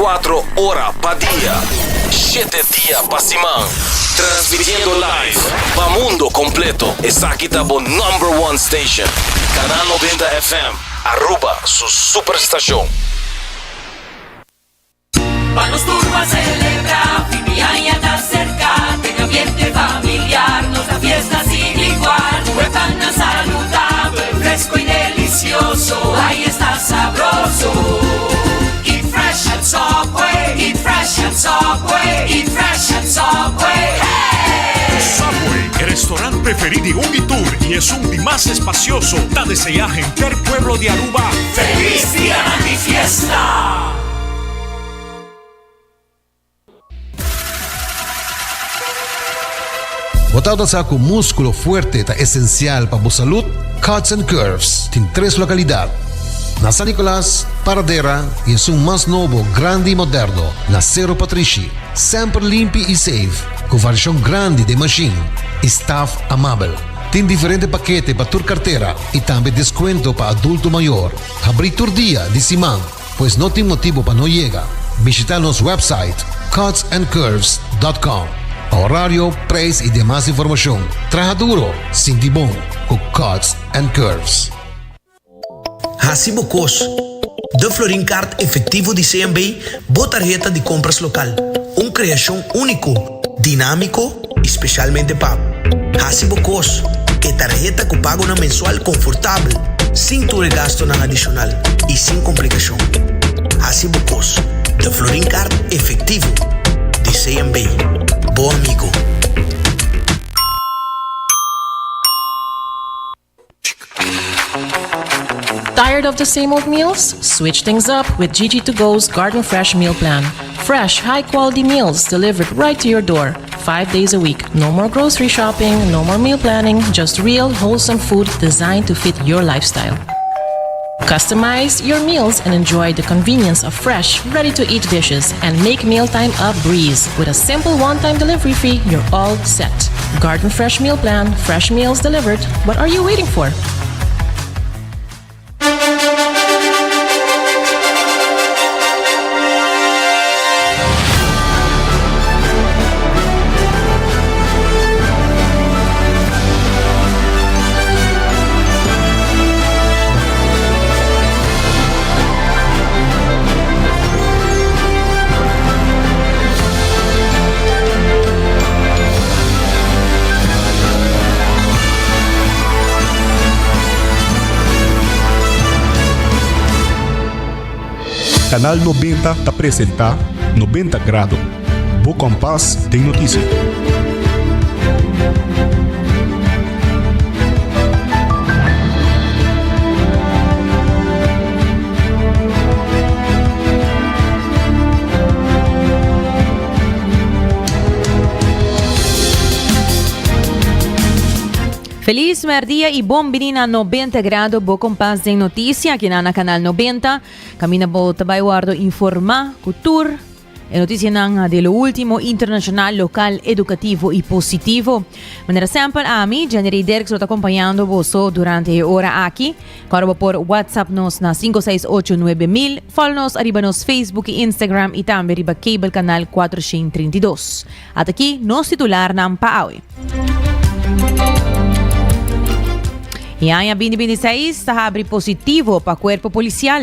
24 horas pa' día, 7 días pa' semana. Transmitiendo live pa' mundo completo. Esa aquí está por number one station. Canal 90 FM. Aruba, su superestación. Vamos turbo a celebrar, fin de año está cerca, en ambiente familiar, nos da fiesta sin igual, huevana saludable, fresco y delicioso, ahí está sabroso. Eat fresh at Subway, eat fresh at Subway, eat fresh at Subway, hey! Subway, el restaurante preferido de Unitour y es un más espacioso, da desear gente el pueblo de Aruba. ¡Feliz día de fiesta! Botado sa com músculo fuerte ta esencial para a salud, Cuts and Curves tem 3 localidades. Na San Nicolás, Paradera e um mais novo, grande e moderno, na Cerro Patrici. Sempre limpo e safe, com variação grande de machine e staff amável. Tem diferentes paquetes para tua carteira e também desconto para adulto maior. Abrir todo dia de semana, pois não tem motivo para não chegar. Visitar nosso website cutsandcurves.com. Horário, preço e demais informação. Traja duro, sinti bom, com Cuts and Curves. Hacibocos, de Florincard efetivo de CMB, boa tarjeta de compras local. Criação único, dinâmico, especialmente pago. Hacibocos, é tarjeta que paga na mensual confortável, sem tu gasto na adicional e sem complicação. Hacibocos, de Florincard efetivo de CMB. Bom amigo. Tired of the same old meals? Switch things up with GG2Go's Garden Fresh Meal Plan. Fresh, high-quality meals delivered right to your door, 5 days a week. No more grocery shopping, no more meal planning, just real, wholesome food designed to fit your lifestyle. Customize your meals and enjoy the convenience of fresh, ready-to-eat dishes and make mealtime a breeze. With a simple one-time delivery fee, you're all set. Garden Fresh Meal Plan, fresh meals delivered. What are you waiting for? Canal 90 te apresenta 90 Grados. Bo Compás tem notícia. Feliz merdia e bom menina 90 grados, bo compás de notícia aqui na Canal 90. Camina bo tabay guardo informa, cultura, e notícia nang de lo último internacional, local, educativo e positivo. Manera sempre a mim, Janery Derek, estou acompanhando você durante a hora aqui. Corbo por WhatsApp nos na 5689000. Follow nos arriba nos Facebook e Instagram e também arriba cable canal 432. At aqui, nos titular ng Paawi. E em 2026 está abre positivo para o corpo policial.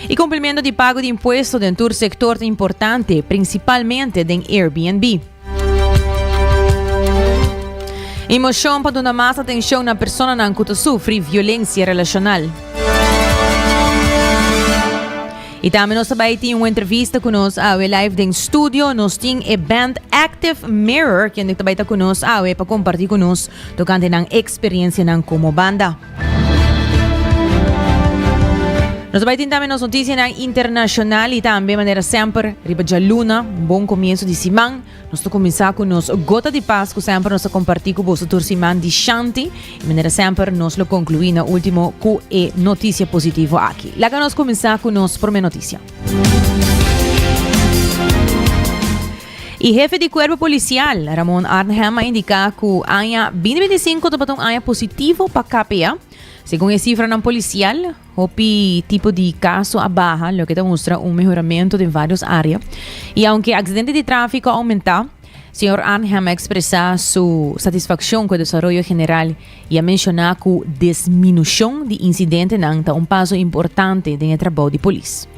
E cumprimento de pago de imposto dentro do sector importante, principalmente do Airbnb. Emoção para dar mais atenção na pessoa que sofre violência relacional. E também nós também temos uma entrevista com nós live em estúdio. Nós temos a band Active Mirror, que também está com nós para compartilhar com nós tocante na experiência como banda. Nós também temos nossa notícia internacional e também, de maneira sempre, riba de luna, bom começo de semana. Nós estamos começando com nós Gota de Paz, que sempre nós compartilhamos com você toda semana de Shanti. De maneira sempre, nós lo concluímos na última com a notícia positiva aqui. Lá que nós começamos com nós primeira notícia. Y jefe de cuerpo policial, Ramon Arnhem, indica que año 2025 tem um año positivo para KPA. Según a cifra não policial, o tipo de caso a baja, lo que demuestra un mejoramiento en varias áreas. Y aunque accidentes de tráfico aumentan, señor Arnhem expresa su satisfacción con el desarrollo general y ha mencionado que disminución de incidentes es un paso importante en el trabajo de policía.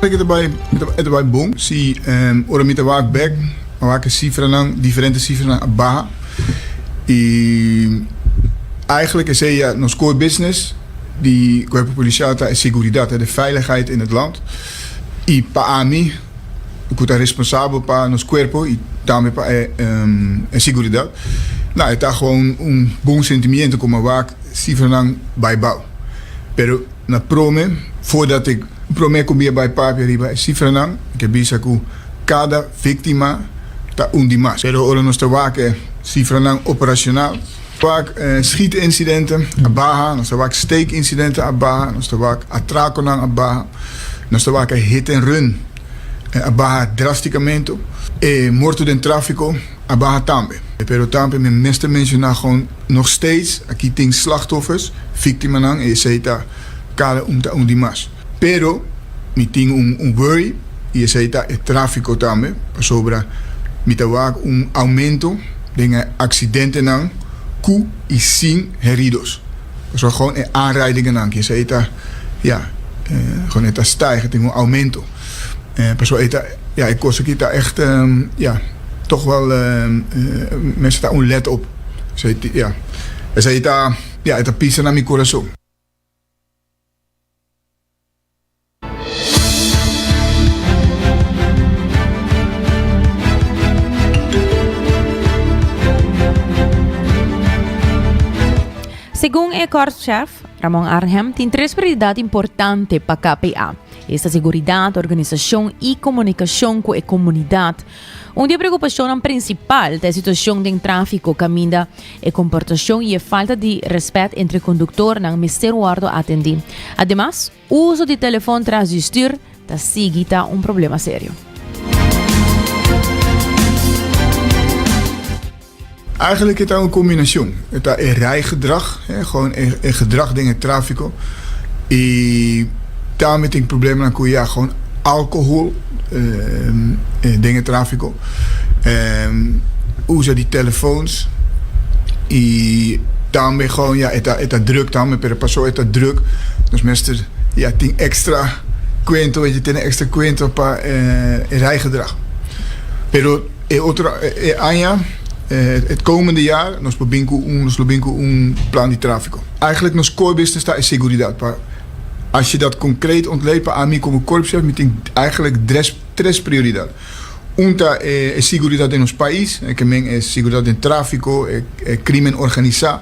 Het bij boom, zie ora met de waak back, waak cifra diferente cifra baja. Eigenlijk is ja nos core business die cuerpo policial is seguridad, de veiligheid in het land. Y para mí, ik ben responsabel para nos cuerpo y también para seguridad. Nou, het is gewoon een bom sentimiento como waak cifra bijbouw. Pero na prome, voordat ik prome comia bij papi riba cifra ik heb que cada víctima ta undimas. Pero ora nos waak cifra operacional. Waak schietincidenten abaha, nos waak steekincidenten abaha, nos waak atraco abaha, nos waak hit and run abaha drasticamente. Morto den tráfico abaha tambe. Pero tambe met meeste mensen gewoon nog steeds aquí ting slachtoffers, víctima nang eta cada undimas. Pero mi ting un worry y eta el tráfico tambe, sobra mi waak un aumento de accidenten nang ku y sin heridos. Dus gewoon aanrijdingen nang. Je eta ja, gewoon eta stijgen, ting un aumento. Perso eta ja, ik kost ik daar echt ja, toch wel mensen daar let op. Ja, eta ja, eta pisa na mi corazón. Según el korpschef Ramon Arnhem, tem tres prioridades importantes para KPA. Esta seguridad, organización y comunicación con la comunidad. Una preocupación principal de la situación de tráfico camina la comportación y la falta de respeto entre el conductor y el ministerio atender. Además, el uso de teléfono tras distur sigue un problema serio. Eigenlijk is het een combinatie. Het is een rijgedrag, gewoon een gedrag in het tráfico. En daarmee heb ik problemen aan ja, gewoon alcohol, dingen tráfico. Usa die telefoons. En daarmee gewoon, ja, het is druk, daarmee per persoon het is druk. Dus mensen, ja, tien extra cuento, weet je, tien extra cuento para rijgedrag. Pero otra año. Het komende jaar, nos lobinco un plan de tráfico. Eigenlijk nos core business daar is seguridad. Maar als je dat concreet ontlepen aan mij como korpschef, met eigenlijk tres prioridad. Unta es seguridad en ons país, que es seguridad en tráfico, crimen organizado,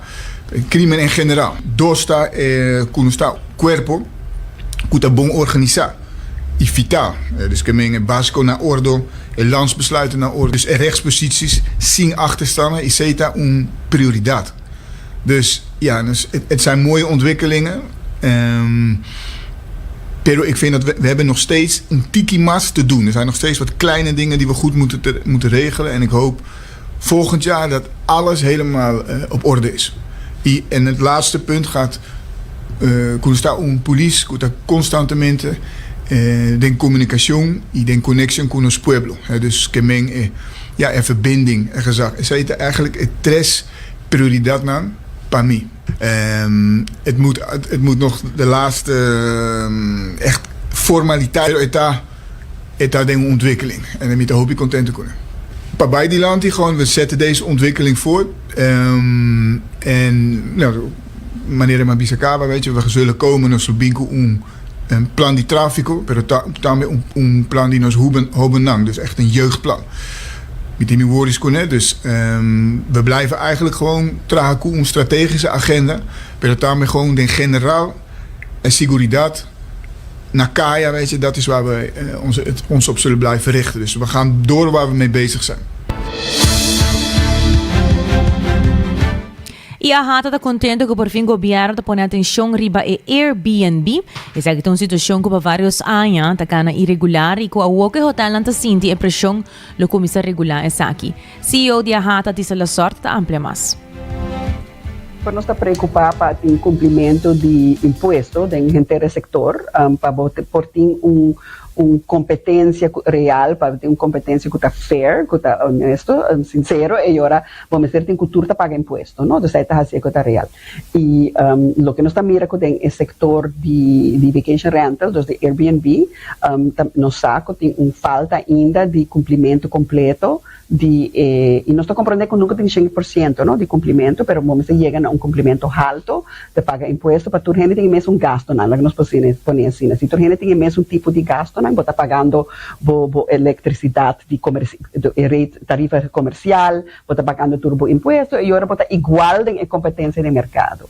crimen en general. Dos está con nuestro cuerpo, que está bon organizado. Y vital. Dus que básico naar orde, landsbesluiten naar orde. Dus rechtsposities, zien achterstanden, is CETA een prioriteit. Dus ja, dus het zijn mooie ontwikkelingen. Pero ik vind dat we hebben nog steeds een tiki mas te doen. Er zijn nog steeds wat kleine dingen die we goed moeten regelen. En ik hoop volgend jaar dat alles helemaal op orde is. En het laatste punt gaat, een police, constantemente de comunicación y de conexión con los pueblos. Dus que ja, en verbinding en gezag. Het zijn eigenlijk tres prioriteit para mí. Het moet nog de laatste echt formaliteit eta de ontwikkeling. En dan hoop ik content te kunnen. Bij die land die gewoon, we zetten deze ontwikkeling voort. En nou, meneer Mabisakaba, weet je, we zullen komen naar Sobinko een plan die tráfico, pero también un plan die nos hobenang, dus echt een jeugdplan. Met die woorden kunnen, dus we blijven eigenlijk gewoon tragen een strategische agenda, pero también gewoon de generaal en seguridad naar Kaya, weet je, dat is waar we ons op zullen blijven richten. Dus we gaan door waar we mee bezig zijn. E a Rata está contente que por fim o governo está pondo atenção riba e Airbnb. Essa é uma situação que por vários anos está cana irregular e que a qualquer hotel não está sentindo a pressão do começar a regular essa aqui. CEO de a Rata diz a sorte está amplia mais. Para nós está preocupado para o cumprimento de imposto em sector, para por ter competência real, para ter uma competência que está fair, que está honesto, sincero, e agora vamos ter cultura de pagar imposto, não? Então, está assim que está real. E o que nós está mira com o sector de vacation rental, de Airbnb, nós saco tem falta ainda de cumprimento completo e nós estamos compreendendo que nunca tem 100% ¿no? de cumprimento, pero vamos a llegar a un cumprimento alto de pagar impuesto para tu gente tiene mesmo un gasto, ¿no? Que nos ponen así. Si tu gente tiene mesmo un tipo de gasto, ¿no? Está pagando electricidad de tarifa comercial, está pagando turbo impuesto y ahora está igual de competencia de mercado.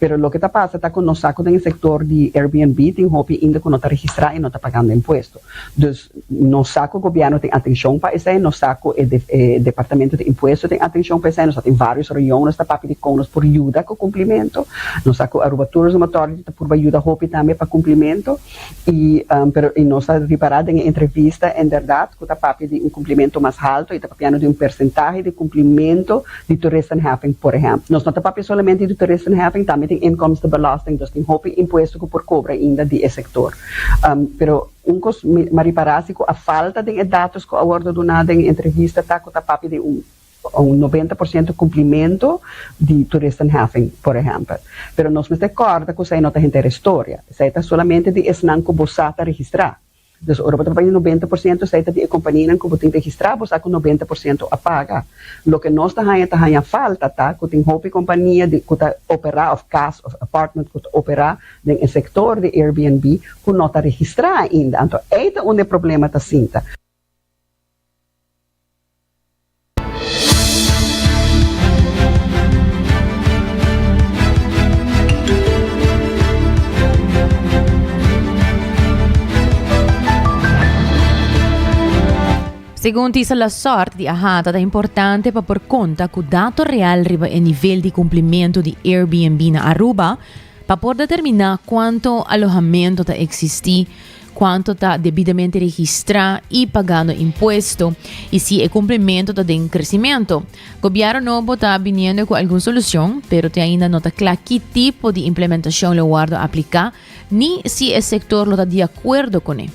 Pero lo que está pasa está con los sacos en el sector de Airbnb, tem hobby ainda que no está registrado y no está pagando impuesto. Entonces, nos saco el gobierno tiene atención para eso, nos saco el departamento de impuestos tiene atención para eso, nos tem vários reuniones está para pedir conos por ayuda con cumplimento, nos saco Aruba Tourism Authority por ayuda hobby también para cumplimento pero nos está reparado en entrevista en verdad que está para pedir un cumplimento más alto y está pidiendo de un porcentaje de cumplimento de toeristenheffing, por ejemplo. Nos no está para solamente de toeristenheffing, también tem inkomstenbelasting, dus tem hoop imposto que por cobra ainda de sector. Pero cos mariparasi a falta de dados que agora do nada em entrevista tá com papi de um 90% cumprimento de toeristenheffing, por exemplo. Pero nós me recorda que isso não tem história. Isso é solamente de esnanco bosata registrar. Dus ora para 90% saída de companhia que tem registrar, você com 90% a paga. Lo que nós tá falta tá, que tem hobby companhia de que tá operar of casa of apartment que tá operar no setor de Airbnb que não tá registrar ainda. Então, é onde o problema tá sinta. Segundo dice la sorte di Ahata è importante para por conta que o dato real riba el nivel de cumprimento de Airbnb na Aruba para poder determinar quanto alojamento está existir, quanto está devidamente registrado e pagando imposto e se o cumprimento está em crescimento. O governo novo está vindo com alguma solução, pero ainda não está claro que tipo de implementação lo guardo aplicar, nem se o sector lo está de acordo com ele.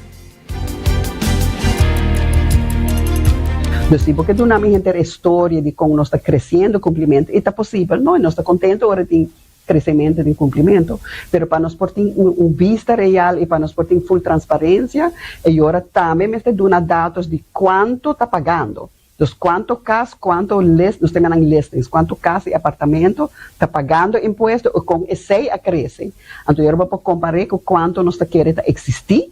Assim, porque tu não me entende a história de como nós está crescendo o cumprimento, e está possível, não? E nós está contente agora de crescimento de cumprimento, mas para nós ter vista real e para nós ter full transparência, e agora também me está dando dados de quanto está pagando. Então, quanto casa, quanto nós temos listings, quanto casa e apartamento está pagando imposto, e com esse a cresce. Então, agora vou comparar com quanto nós está querendo existir.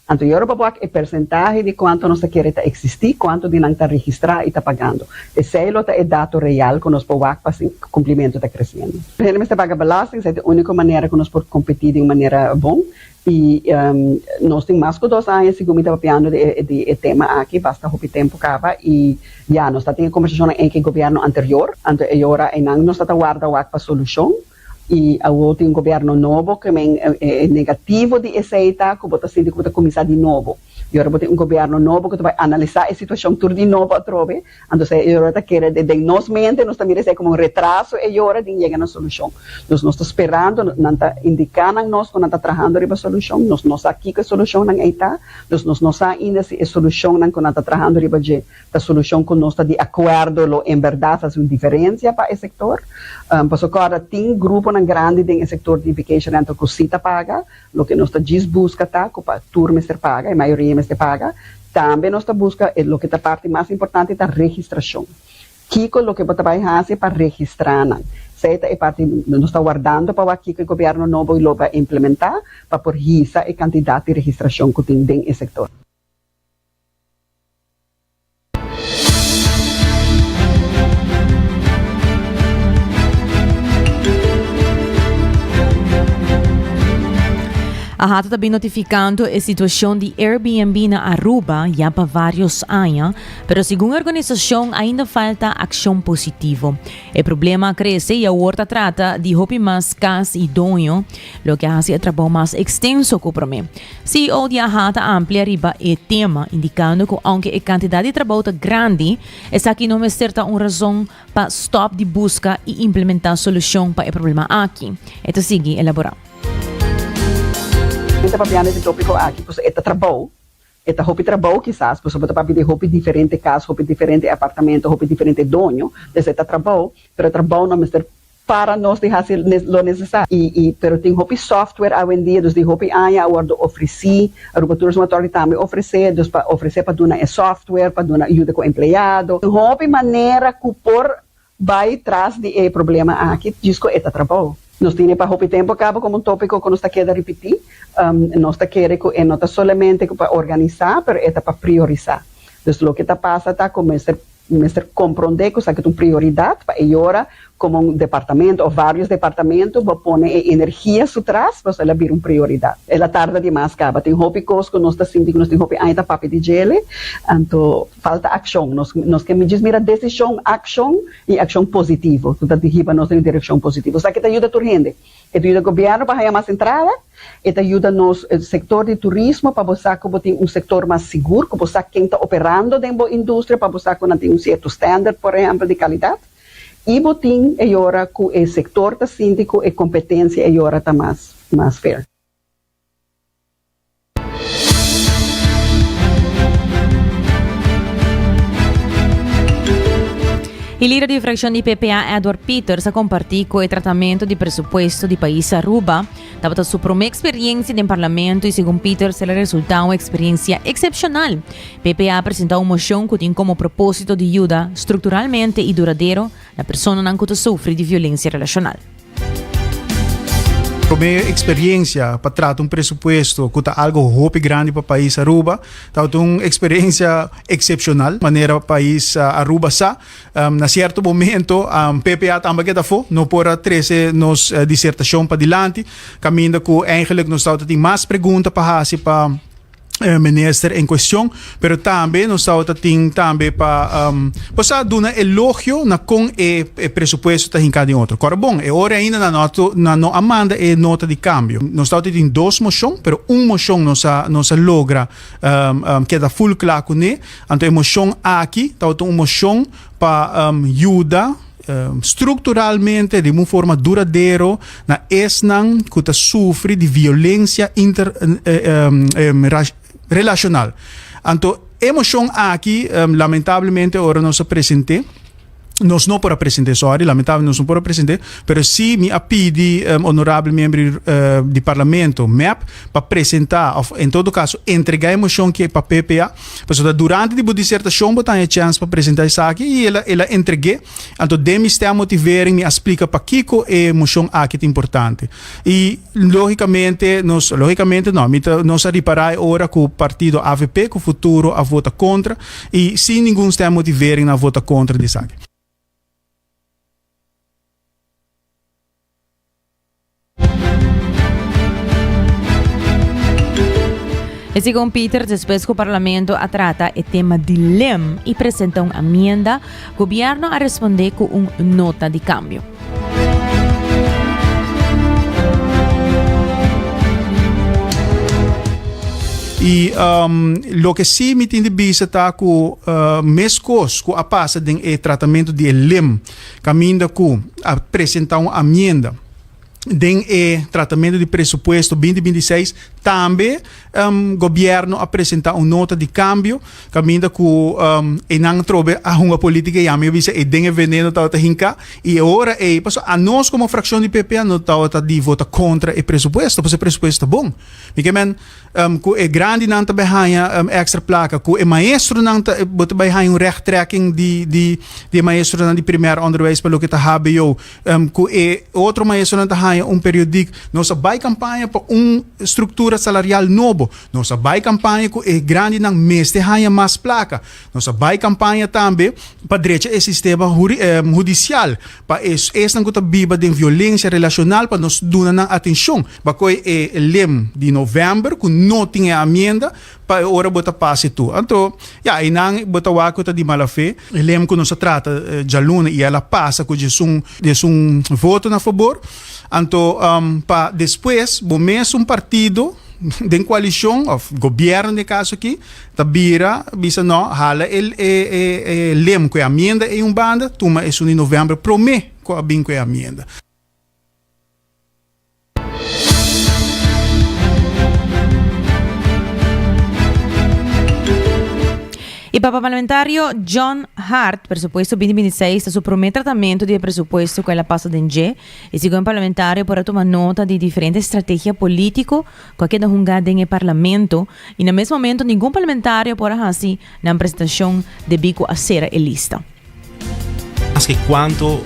Então, eu vou o percentagem de quanto nós queremos existir, quanto de não está registrado e está pagando. Esse é o dado real que nós podemos fazer para o cumprimento está crescendo. Realmente, você paga belasting, é a única maneira que nós podemos competir de uma maneira boa. E nós temos mais de 2 anos, segundo me estava falando de tema aqui, basta o tempo acaba, e já nós temos conversação em que o governo anterior, então agora nós estamos guardando a solução. E agora tem governo novo que é negativo de aceita, que vai ser que começar de novo. E agora tem governo novo que vai analisar a situação tudo de novo outra vez. Então, agora quer de nós mente, nós também é como retraso e agora tem chega na solução. Nós estamos esperando, não está indicando nós que não está trabalhando para a solução. Nós não sabemos que a solução não está. Nós não sabemos ainda se a solução não está trabalhando para a solução que nós está de acordo, em verdade, faz uma diferença para o setor. Mas agora tem grupo grande no setor de vacation rental que cita paga, o que nós busca tá, que a turma se paga, a maioria se paga, também nós busca, o que é a parte mais importante é a registração. Que o que você vai fazer para registrar, certo? É parte, nós estamos guardando para que o governo novo vai implementar, para por isso a quantidade de registração que tem no setor. A hata também notificando a situação de Airbnb na Aruba já para vários anos, pero segundo a organização ainda falta ação positiva. O problema cresce e a horta trata de hopi mais cas e donho, lo que hace o trabalho mais extenso para mim. CEO de a hata amplia riba o tema, indicando que aunque a quantidade de trabalho é grande, essa aqui não é certa uma razão para stop de busca e implementar solução para o problema aqui. Então sigue elaborar. Esta papiana de tópico aqui, pues esta trabalho, esta hopi trabalho quizás, pues sobre papi de hopi diferente casa, hopi diferente apartamento, hopi diferente dono, desde esta trabalho, pero trabalho não é para nós deixar lo necessário. Pero tem hopi software hoje em dia, de hopi aya agora oferecer, a Aruba Tourism Authority também oferecer para donar software, para donar ajuda com o empregado, hopi maneira que por vai atrás de problema aqui, diz que esta trabalho. Nós temos para o tempo acaba como tópico que nós está querendo repetir. Nós está querendo que não está somente para organizar, mas é para priorizar. Então, o que está passando está começar a compreender que isso é uma prioridade para agora, como departamento ou vários departamentos, vão pôr energia atrás para ela vir uma prioridade. Ela tarda demais, acaba. Tem tópicos que nós está sentindo que nós temos ainda papo de gelo, então falta ação. Nós que me diz, mira, decisão, ação e ação positiva. Então, derriba nós em direção positiva. Isso aqui ajuda a gente. Ajuda o governo para ganhar mais entrada, ajuda nos setor de turismo para você que tem um setor mais seguro, que você quem está operando dentro da indústria, para você que não tem um certo standard, por exemplo, de qualidade. E botim agora que o setor da síndico e competência agora está mais fair. O líder de fração de PPA, Edward Peters, a compartilhar com o tratamento de presupuesto do país Aruba. Estava sua primeira experiência no parlamento e, segundo Peters, ela resultou uma experiência excepcional. PPA apresentou uma moção que tem como propósito de ajudar estruturalmente e duradouro a pessoa que sofre de violência relacional. Minha experiência para tratar presupuesto que é algo hope grande para o país Aruba, é uma experiência excepcional, maneira o país Aruba está. Na certo momento, PPA também que foi, não pode trazer nos dissertação para diante, caminho que eigenlijk nós tem mais perguntas para fazer para minister em questão, pero também nós temos também para possa dar elogio na com o presupuesto da cada outro. Agora bom, é hora ainda na no amanda e nota de câmbio. Nós temos duas moções, pero moção nós logra queda full claro com né. Então a moção aqui, uma moção para ajuda estruturalmente de uma forma duradoura na esnan que sofre de violência relacional. Então, emoção aqui, lamentavelmente, agora não se apresentei. Nós não podemos apresentar, lamentavelmente nós não podemos apresentar, mas sim me pedi honorável membro do parlamento, MEP, para apresentar, em todo caso, entregar a emoção que é para a PPA, porque durante a dissertação eu tenho a chance para apresentar isso aqui e ela entreguei, então demi está motivando me explica para que a emoção aqui é importante. E logicamente nós reparar agora que o partido AVP, que o futuro a vota contra, e sem nenhum está motivando na vota contra disso aqui. E segundo Peter, depois que o parlamento trata o tema de LEM e apresenta uma emenda, o governo a responder com uma nota de câmbio. E o que sim me tem de vista está com mescos que a passa do tratamento de LEM, caminho que apresentar uma emenda. Den tratamento de presupuesto 2026 também governo apresentar uma nota de câmbio caminho que não trobe a uma política e a minha visa e den veneno tá hinca e agora a nós como fração de PPA não tá de vota contra o presupuesto porque o presupuesto é bom porque men que é grande não tá behanha extra placa que é maestro não tá bota behanha rechttrekking de maestro não de primeiro onderwijs pelo que tá HBO que é outro maestro não tá um periódico nossa vai campanha para estrutura estrutura salarial novo. Nossa vai campanha é grande ng mês de ganha mais placa. Nossa vai campanha também para direito é sistema judicial. Para esse não que biba de violência relacional para nos dar na atenção. Bakoi é lem de novembro que não tinha emenda para ora bota passe tu. Então, ja, inang bota wako ta di malafé. Lem que não se trata de aluna e ela passa que de um voto na favor. Então, para depois, bomês partido de coalição, ou governo de caso aqui, tabira, bisa no, hala lem que a emenda é banda, tuma isso em novembro, promete que a bem que a emenda. E para o parlamentário John Hart, presupuesto 2026, su promete tratamento de presupuesto que ela passa de G. E segundo o parlamentário, para tomar nota de diferentes estratégias políticas que não jungada no parlamento. E no mesmo momento, nenhum parlamentário por assim na apresentação de bico a ser lista. Mas que quanto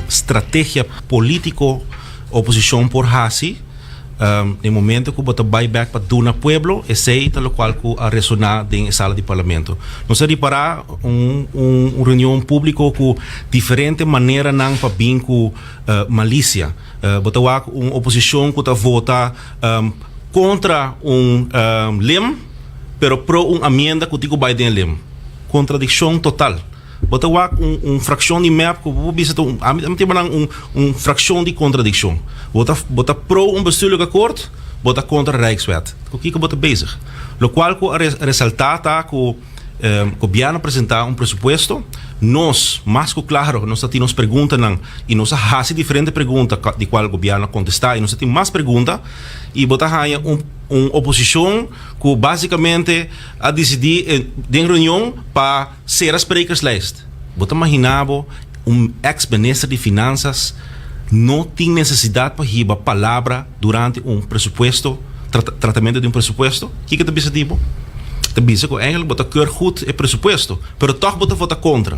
estratégia político oposição por assim, no momento que bota buyback para Duna Pueblo, esse é o qual que a ressonar na sala de parlamento. Não se reparar reunião pública com diferente maneira não para bem com malícia. Bota uma oposição que vota contra lem, pero pro emenda que digo Biden lem. Contradição total. Bota fração de map que vou visitar fração de contradição. Bota pro bestuurlijk akkoord, bota contra Rijkswet. O que bota bezig? Lo qual que ressaltar tá que o governo apresentar presupuesto, nós, mais que claro, nós temos perguntas e nós fazemos diferentes perguntas de qual o governo contestar e nós temos mais perguntas e bota aí oposição que basicamente a decidir em reunião para ser a sprekerslijst. Bota imaginava ex-ministro de Finanças não tem necessidade para dar palavra durante presupuesto, tratamento de presupuesto. O que te bisa tipo? Te bisa que eigenlijk bota keur goed é presupuesto, pero toch bota vota contra.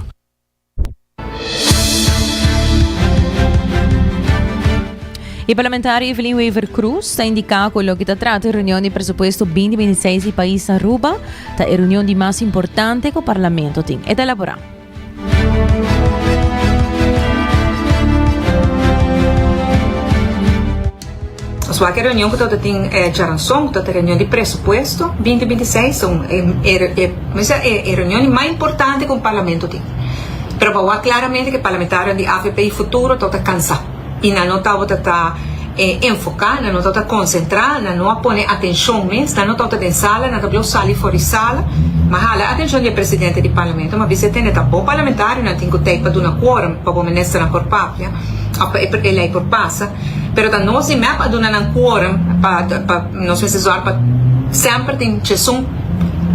E parlamentar Evelyn Weaver Cruz está indicando que está tratando a reunião de presupuesto 2026 e país Aruba, a reunião de mais importante que o parlamento tem. É elaborar. A reunião que toda tem Jaranson, toda reunião de presupuesto 2026 mas é a reunião mais importante que o parlamento tem. Pero para claramente que o parlamentário de AFP e futuro toda cansa e não está enfocar, não está concentrar, não põe atenção mesmo, não está em sala, não está sala e fora de sala, mas a atenção do presidente do parlamento, mas você tem que bom parlamentário, não tem que ter para dar quórum para o ministro na corpápia, ele é por passa, pero da nós e a dar quórum para nós precisar para sempre tem um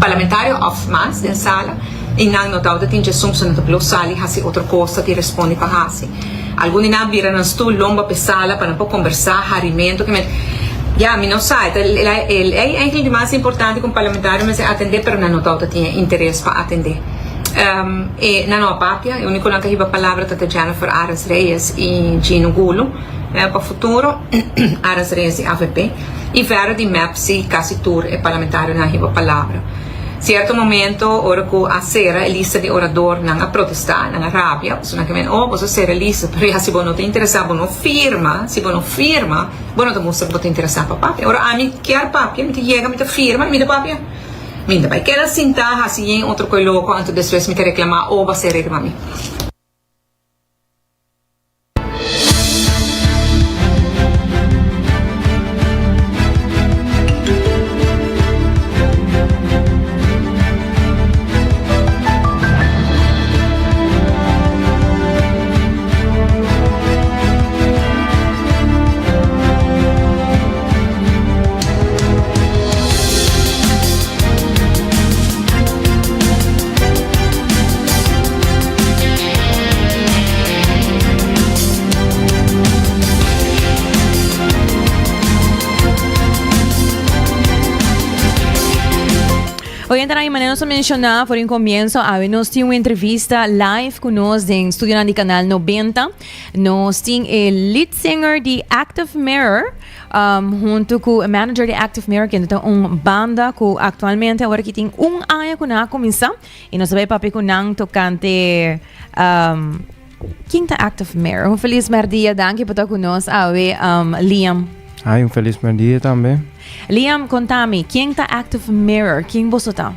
parlamentário off mais em sala e não está tem um só não sala e assim outra coisa que responde para assim. Alguns não viram no stool lomba pesada para não conversar, harimento, que me não sai. É aquilo de mais importante com o parlamentário, mas é atender, pero não nota tinha interesse para atender. E na nossa papia, o único que a palavra é Jennifer Aras Reyes e Gino Gulo, para o futuro, Aras Reyes e AVP, e Vera de MEPSI, quase tour, é parlamentário na palavra. Certo momento, ora que a sera lista de orador não a protestar, não a rabia, você não quer você ser lista, porque se você não te interessar, você não firma, se você não firma, você não mostra que você te interessar para papia. Ora, a mim quer papia, me te chega, me te firma, me te papia. Me te vai querer sentar assim em outro coisa louco, antes depois me te reclamar ou você reclamar mim. Hoy tayo maneno sa mencionar por un comienzo, nos tiene una entrevista live con nos en Studio de Canal 90. Nos tiene el lead singer de Active Mirror, junto con el manager de Active Mirror, que es una banda que actualmente ahora que tiene un año que na comienza y nos ve papi con nang tocante ¿quién está Active Mirror? Un feliz merdia, danke por estar con nos, Liam. Ay, un feliz merdia también. Liam, contame, ¿quién está Active Mirror? ¿Quién vos está?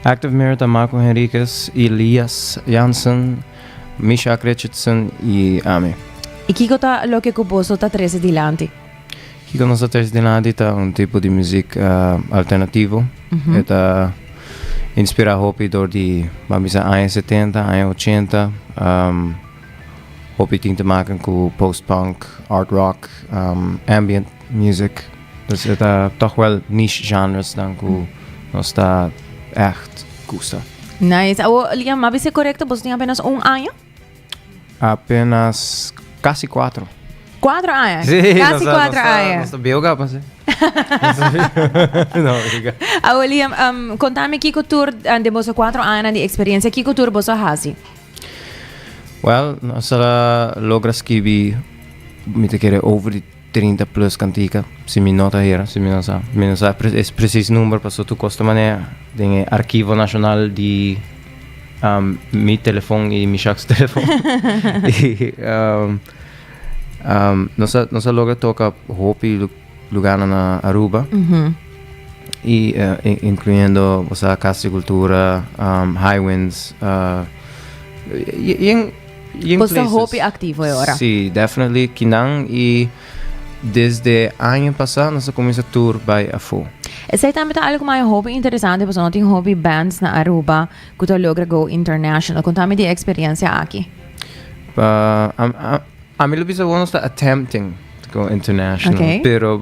Active Mirror está Marco Henriquez, Elias Jansen, Misha Richardson y Ame. ¿Y qué está lo que vos está 13 delante? Aquí con nosotros delante está un tipo de música alternativo. Está inspirado door die anos 70, anos 80. Hopi te maken con post-punk, art rock, ambient music. Dus het toch wel niche genres dan que nos está echt gusta. Nice. Liam, ¿me dice correcto? ¿Vos tienes apenas un año? Apenas casi 4. 4 años? Sí, casi 4 años. No está bioga, pues. No, Liam, contame qué tour de vos 4 años de experiencia, qué tour vos has. Well, nós logra escrever, me te querer over de 30 plus cantica, se me nota hier, se me não sabe é preciso número para tu custa maneira, tem arquivo nacional de meu telefone e meu telefone. E nós logra toca hopi lugar na Aruba. E incluindo a Casa de Cultura, High Winds, Você é hobby ativo agora? Sim, definitely. Kinang e desde ano passado nós começamos a tour by AFO. Sei também algo mais hobby interessante, porque nós temos hobby bands na Aruba que tu logra go international. Contame de experiência aqui. A mim lubisa nós está attempting to go international, pero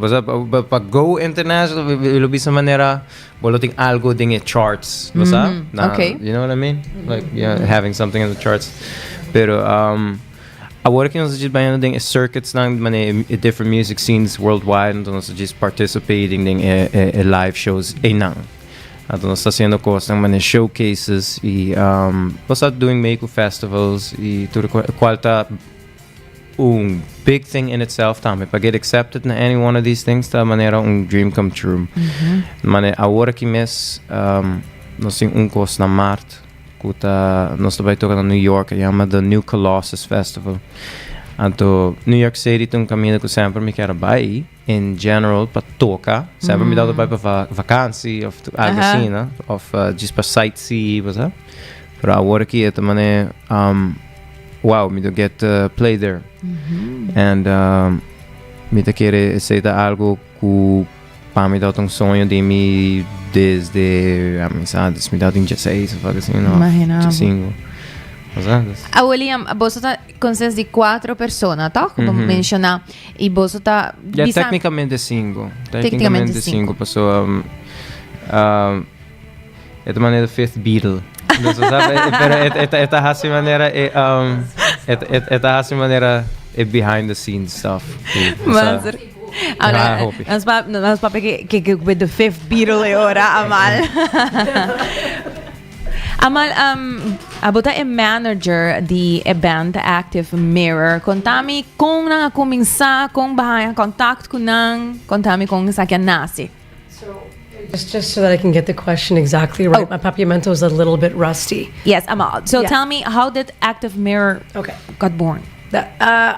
para go international lubisa maneira bolo ting algo ding charts, basta? You know what I mean? Like having something in the charts. Pero agora que nós estamos banhando em circuits ng different music scenes worldwide, então nós estamos participating em live shows nang. Então nós estamos fazendo coisas ng showcases e nós estamos doing Meiko festivals e tudo qual tá big thing in itself também para get accepted na any one of these things tá maneira dream come true. Mas agora que nós temos coisa na Marte. Nós também tocamos na New York, chama The New Colossus Festival. Então, New York City tem caminho que sempre me quero ir, in general, para tocar. Sempre me dá para vacância, ou algo assim, né? Ou just para sightsee, sabe? Mas agora aqui, também wow, me get to play there. And me querer aceitar algo que para me dar sonho de mim desde amizades, me dá 16 ou algo assim, não? Imaginava. 5. William, você está consciente de 4 pessoas, tá? Como mencionar. E você está... Tecnicamente 5. Tecnicamente 5 pessoas. É de maneira fifth Beatle. Pero esta assim maneira esta assim maneira é behind the scenes stuff. Mas Mas papi que with the fifth Beatle agora, Amal. Amal, abota é manager de band Active Mirror. Contame kung nang começar com bahaya contact ko nang contame kung sa kya nasi. Just so that I can get the question exactly right. My papiamento is a little bit rusty. Yes, Amal. So tell me, how did Active Mirror got born?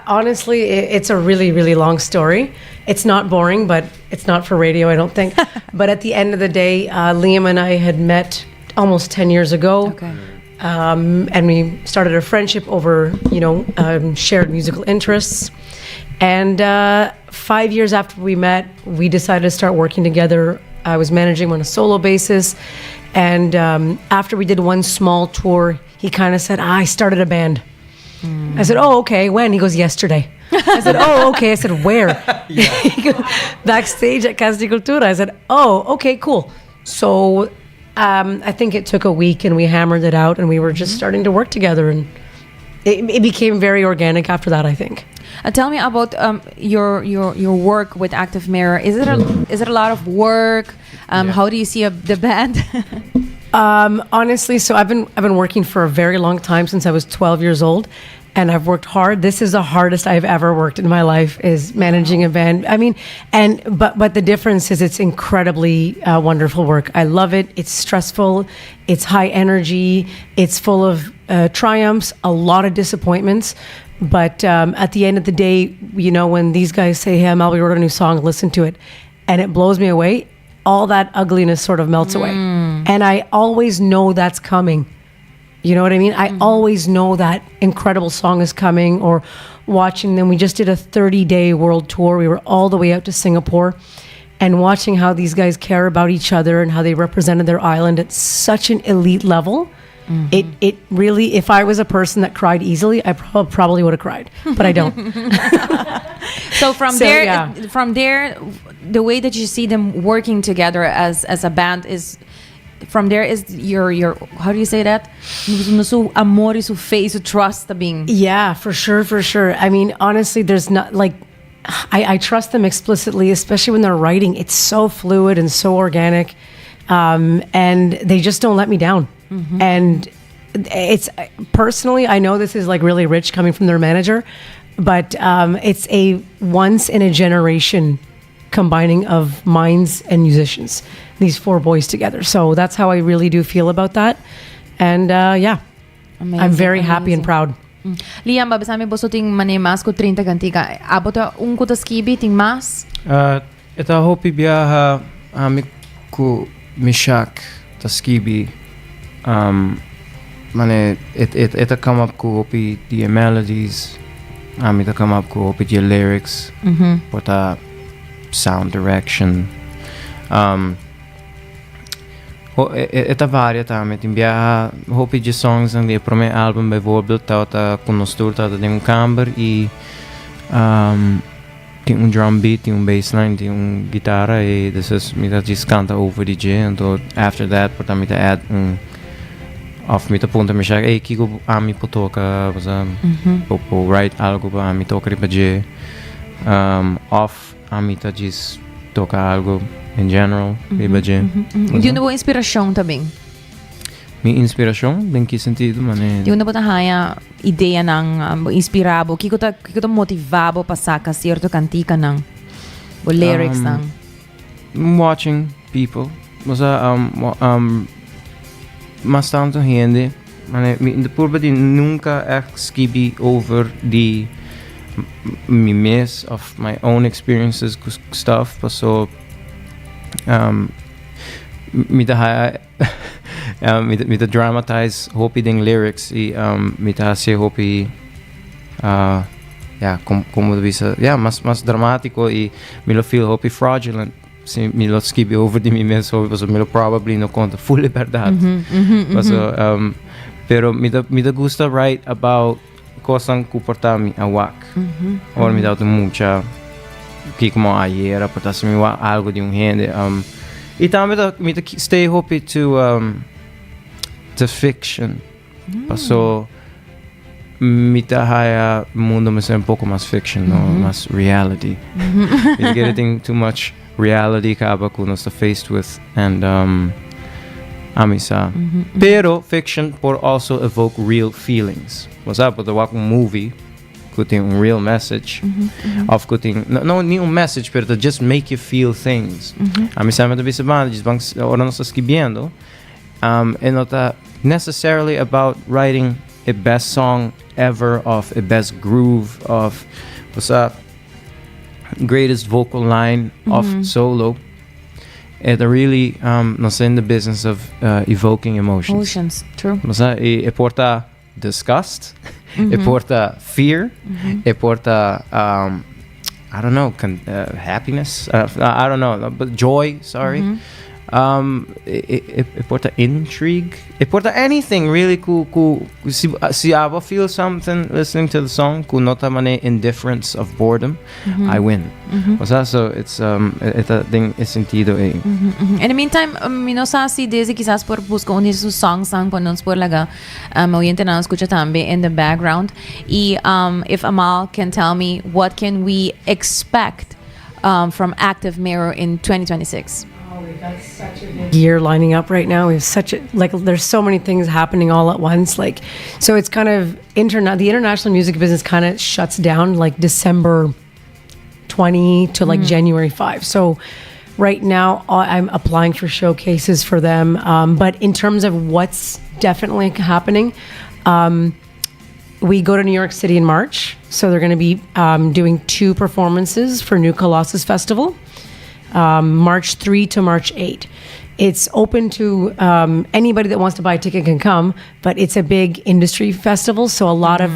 Honestly, it's a really, really long story. It's not boring, but it's not for radio, I don't think. But at the end of the day, Liam and I had met almost 10 years ago. And we started a friendship over, shared musical interests. And 5 years after we met, we decided to start working together. I was managing on a solo basis. And after we did one small tour, he kind of said, I started a band. I said, oh, okay, when? He goes, yesterday. I said, oh, okay. I said, where? He goes, backstage at Casa de Cultura. I said, oh, okay, cool. So I think it took a week and we hammered it out and we were just starting to work together. And it became very organic after that, I think. Tell me about your work with Active Mirror. Is it a lot of work? How do you see the band? Honestly, so I've been working for a very long time, since I was 12 years old, and I've worked hard. This is the hardest I've ever worked in my life, is managing a band. I mean, but the difference is it's incredibly wonderful work. I love it. It's stressful. It's high energy. It's full of triumphs, a lot of disappointments. But at the end of the day, you know, when these guys say, "Hey, Mel, we wrote a new song, listen to it," and it blows me away, all that ugliness sort of melts away. And I always know that's coming. You know what I mean? I always know that incredible song is coming. Or watching them, we just did a 30-day world tour. We were all the way out to Singapore, and watching how these guys care about each other and how they represented their island at such an elite level. It really, if I was a person that cried easily, I probably would have cried, but I don't. So from there, the way that you see them working together as a band is, from there is your how do you say that? So amor y su fe y su trust being. Yeah, for sure. I mean, honestly, there's not like, I trust them explicitly, especially when they're writing. It's so fluid and so organic, and they just don't let me down. And it's, personally, I know this is like really rich coming from their manager, but it's a once in a generation combining of minds and musicians, these four boys together. So that's how I really do feel about that. And yeah, amazing, I'm very happy and proud. Liam, babasami boso ting manemas ko 30 kantika. Abota un ko taskibi ting mas? Eta hopi biyaha amik ku mishak taskibi. Mane it come up ko hopi the melodies. It come up ko hopi the lyrics. Pota sound direction. Eta varia tamet in biaha hopi de songs en die pro mijn album bijvoorbeeld dat conostur dat in camber e tem un drum beat, tem un bassline, tem un guitarra e dus mi dat just canta over die J en tot after that porta mi te add of mi te punta mi shag hey kiko ami potoka was po write algo ba mi toca riba J off ami ta just toca algo in general, riba J. Di una boa inspiração também. Mi inspiração? Em que sentido, mané? Di una boa haya ideia nang inspirabo, kiko ta motivabo pasaka certo cantica nang o lyrics nang. Watching people, mas mas tanto gente, mané, de purba di nunca skibi over the me miss of my own experiences stuff, so mit the dramatize hopi ding lyrics e mit se hopi como bisa mas dramático e me lo feel hopi fraudulent se me lo skibi over di mi mesmo so me lo probably no conta full verdade pero me da gusta write about cosas que portami awak or me dá mucha que como ayer portasse me algo de gente e também me stay hope to fiction passou me haya mundo me ser pouco mais fiction no mais reality you getting too much reality acaba com nós faced with and amisa pero fiction por also evoke real feelings what's up with the walking movie tem real message of tem não nenhum message pero to just make you feel things a mim sempre deve ser bom ora nós escrevendo and not necessarily about writing a best song ever of a best groove of what's up greatest vocal line of solo it really nós in the business of evoking emotions true mas e porta disgust it porta fear it porta I don't know happiness I don't know but joy sorry it porta intrigue it porta anything really si I feel something listening to the song ku nota mane indifference of boredom I win so it's ita ding is sentido in the meantime minosasi desde quizás por buscar un de sus songs con nos por laga oyente na escucha también in the background y if Amal can tell me what can we expect from Active Mirror in 2026. we've got such a big year lining up right now. We have there's so many things happening all at once. Like, so it's kind of the international music business kind of shuts down like December 20 to like January 5. So right now I'm applying for showcases for them. But in terms of what's definitely happening, we go to New York City in March. So they're going to be doing 2 performances for New Colossus Festival, March 3 to March 8. It's open to anybody that wants to buy a ticket can come, but it's a big industry festival. So a lot of,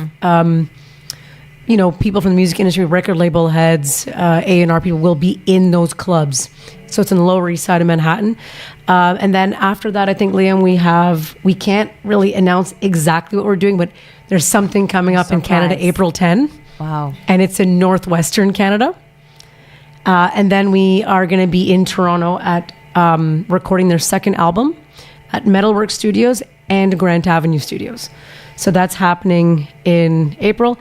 people from the music industry, record label heads, A&R people will be in those clubs. So it's in the Lower East Side of Manhattan. And then after that, I think, Liam, we can't really announce exactly what we're doing, but there's something coming up in Canada, April 10. Wow. And it's in northwestern Canada. And then we are going to be in Toronto at recording their second album at Metalwork Studios and Grant Avenue Studios. So that's happening in April.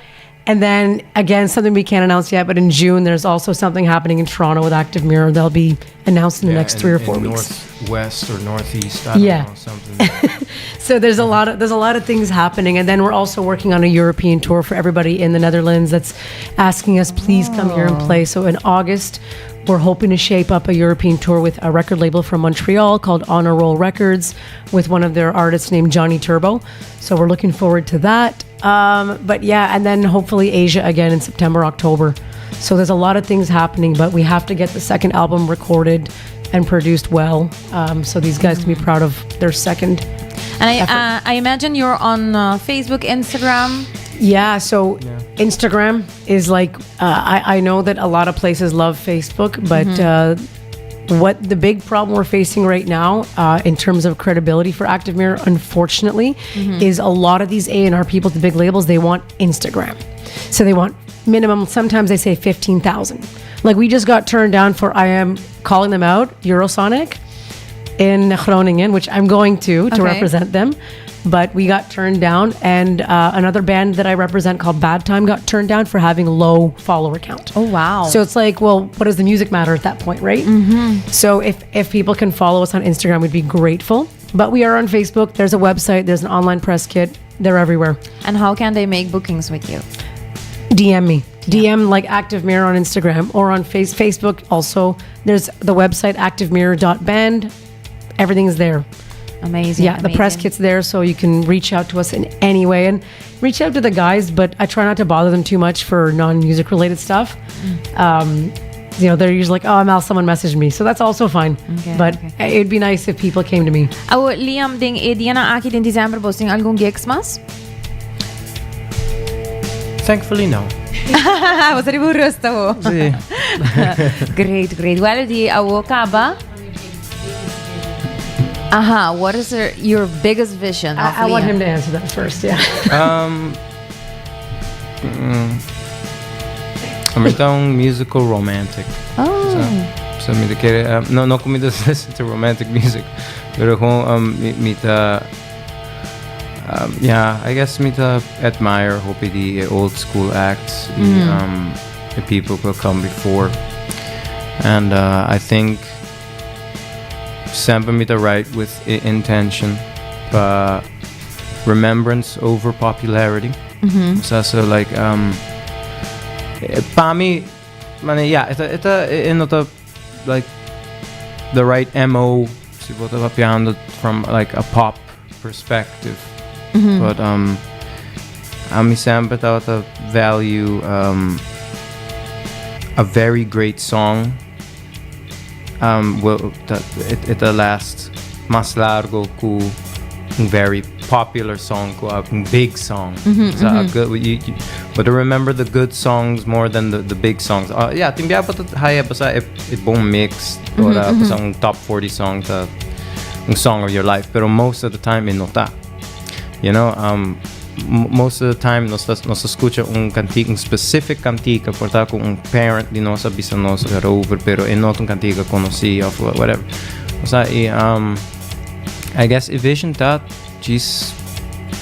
And then, again, something we can't announce yet, but in June, there's also something happening in Toronto with Active Mirror. They'll be announced in the next 3 or 4 weeks. Northwest or northeast, I don't know, something. So there's a lot of things happening. And then we're also working on a European tour for everybody in the Netherlands that's asking us, please come here and play. So in August, we're hoping to shape up a European tour with a record label from Montreal called Honor Roll Records with one of their artists named Johnny Turbo. So we're looking forward to that. But yeah, and then hopefully Asia again in September, October. So there's a lot of things happening, but we have to get the second album recorded and produced well. So these guys can be proud of their second. And I imagine you're on Facebook, Instagram. Yeah, so Instagram is like, I know that a lot of places love Facebook, but what the big problem we're facing right now in terms of credibility for Active Mirror, unfortunately, is a lot of these A&R people, the big labels, they want Instagram. So they want minimum, sometimes they say 15,000. Like we just got turned down for, I am calling them out, Eurosonic in Groningen, which I'm going to represent them. But we got turned down, and another band that I represent called Bad Time got turned down for having low follower count. Oh, wow. So it's like, well, what does the music matter at that point, right? So if people can follow us on Instagram, we'd be grateful. But we are on Facebook. There's a website. There's an online press kit. They're everywhere. And how can they make bookings with you? DM me. DM like Active Mirror on Instagram or on Facebook also. There's the website activemirror.band. Everything's there. Amazing. Yeah, the press kit's there, so you can reach out to us in any way and reach out to the guys, but I try not to bother them too much for non-music related stuff. They're usually like, oh, Mal, someone messaged me, so that's also fine. But it'd be nice if people came to me. Liam, ding Diana Aki din December posting algún gigs mas? Thankfully, no. Was er die rusta ho? Great. Well, di awo kaba. What is your biggest vision? I want him to answer that first. Yeah. I'm a musical romantic. So me quiere no come to listen to romantic music, pero I guess me to admire hope the old school acts, the people who come before, and I think. Sempre me to write with intention, but remembrance over popularity. So like pa mi, ito like the right MO from like a pop perspective. But I sempre to value a very great song. Ito last mas largo ku very popular song ku big song. But to remember the good songs more than the big songs. Timbiya pa to haya pa sa ibong mix or pa top 40 song ta ang song of your life. Pero most of the time inota. Most of the time nos escucha un specific cantica porta con un parent di nossa bisanosa over pero not un cantica conocí of whatever. I guess a vision that just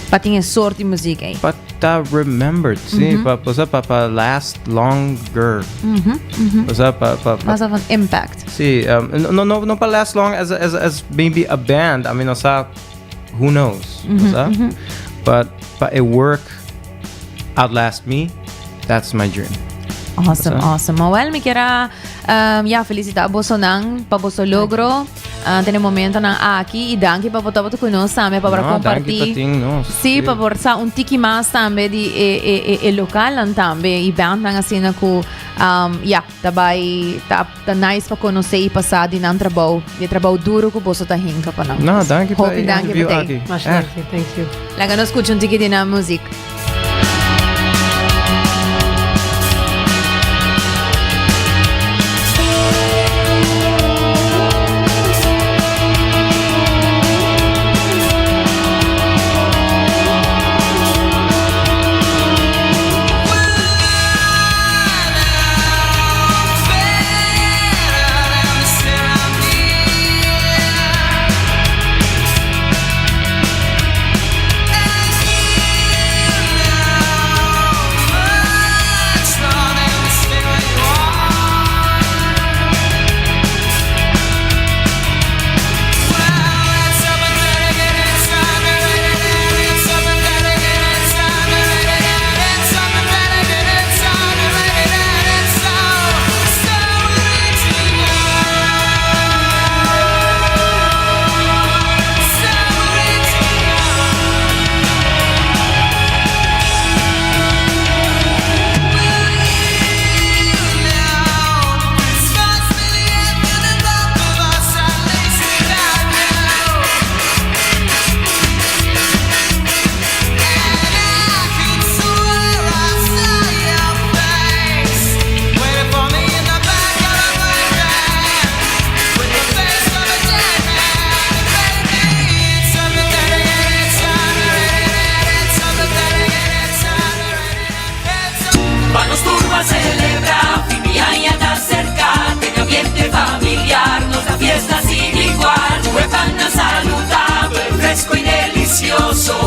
Pating sorte muziek eh. But remembered, sim, para last longer. Mas of an impact. See, no para last long as maybe a band. I mean, who knows? But it work outlast me. That's my dream. Awesome. Well, mi kira felicita boso nang paboso logro. Tene momento nang aqui e danke pa botar com nós também para compartilhar. Sim, para forçar tiki mais também de local também e band nang assim na ku tá nice para conhecer e passar de nan trabalho duro que boso tá hinka pa nang. No, danke pa. Danke pa. Thank you. Laga nos escucha tiki de na music.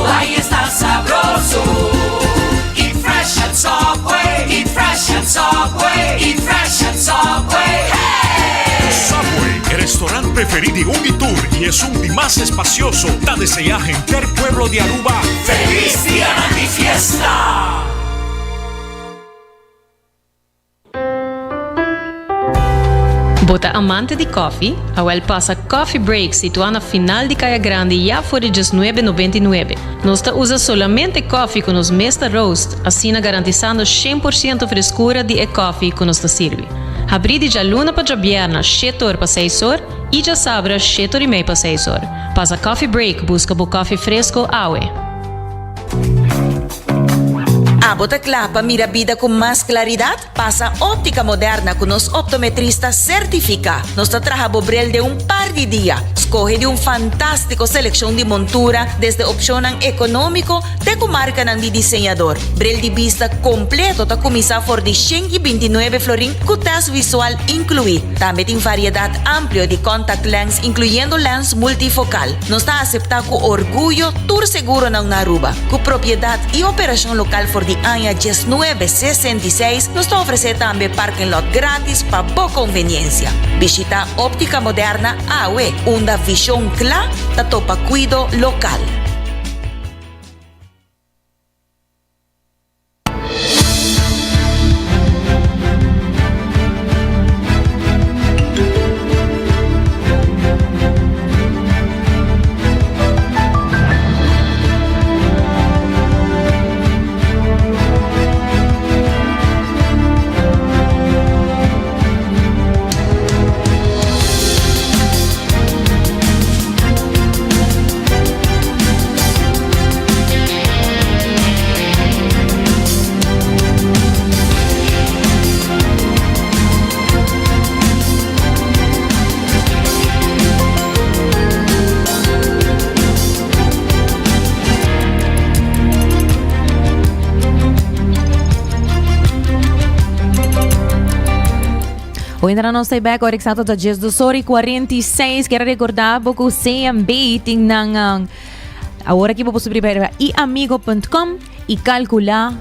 Ahí está sabroso. Eat fresh at Subway. Eat fresh at Subway. Eat fresh at Subway. Hey! Subway, el restaurante preferido de Ungitur y es un más espacioso. Da desea gente el pueblo de Aruba. ¡Feliz día de fiesta! Bota amante de coffee, Awel passa Coffee Break situado na final de Caia Grande já por $19,99. Nós usa solamente coffee com os mesta roast, assim garantizando 100% frescura de coffee que nos serve. Abri de luna para viernes, 7 horas para 6 horas e já sabra 7 horas e meia para 6 horas. Passa Coffee Break, busca por coffee fresco, Awe. Bota clapa, mira vida con más claridad. Pasa óptica moderna con los optometristas certifica. Nos trabaja bobrel de un par de días. Escoge de un fantástico selección de montura desde opción económico de comarca de diseñador. Brel de vista completo ta comisa for de 129 florin con test visual incluido. También tiene variedad amplia de contact lens incluyendo lens multifocal. Nos está aceptado con orgullo tour seguro en Aruba. Con propiedad y operación local for de año 1966 nos ofrece también parking lot gratis para boa conveniencia. Visita óptica moderna AWE, una visión clara da topa cuido local. Ainda não sei bem agora exato da 18 horas e 46. Quero recordar que o CMB tem Ahora aqui po subscribe iamigo.com e calcula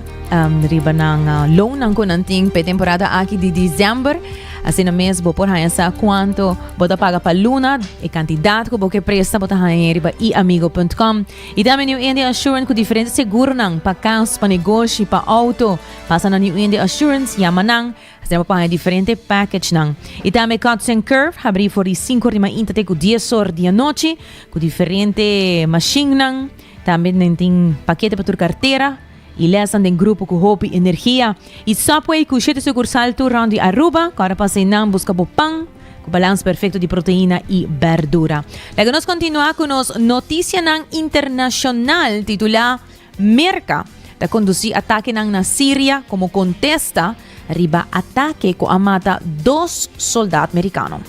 riba ng loan ng kunanting pe temporada aqui de December. Assim na mesmo por sa quanto bota paga pa lunad e quantidade que boke presta bota riba iamigo.com. E também New India Assurance com diferente seguro nang pa caos, pa negócio, pa auto. Passa na New India Assurance, yamanang. Assim pa diferente package nang. E também Hudson Curve, abri for 5 rima intate com 10 horas dia noite, com diferente machine nang. Também tem paquete para tua carteira. E lesan den grupo com Hopi Energia. E Subway com 7 sucursal turando de Aruba, para passar nan busca po pão, com balanço perfeito de proteína e verdura. Luego nos continua com nos notícia nang internacional titula Merca da conduzir ataque nang na Síria como contesta riba ataque ko amata 2 soldados americanos.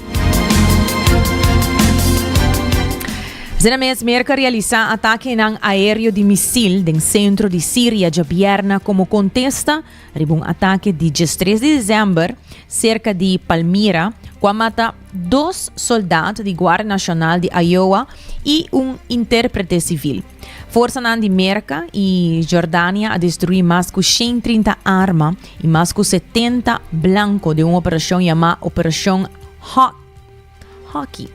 Zinamés Merca realiza ataque ng aéreo de misil del centro de Síria de Bierna como contesta riba un ataque de 3 de dezembro cerca de Palmira, que mata 2 soldados de Guardia Nacional de Iowa e un intérprete civil. Força de Merca e Jordânia a destruir mais de 130 armas e mais de 70 blancos de uma operação chamada Operação Hawkeye.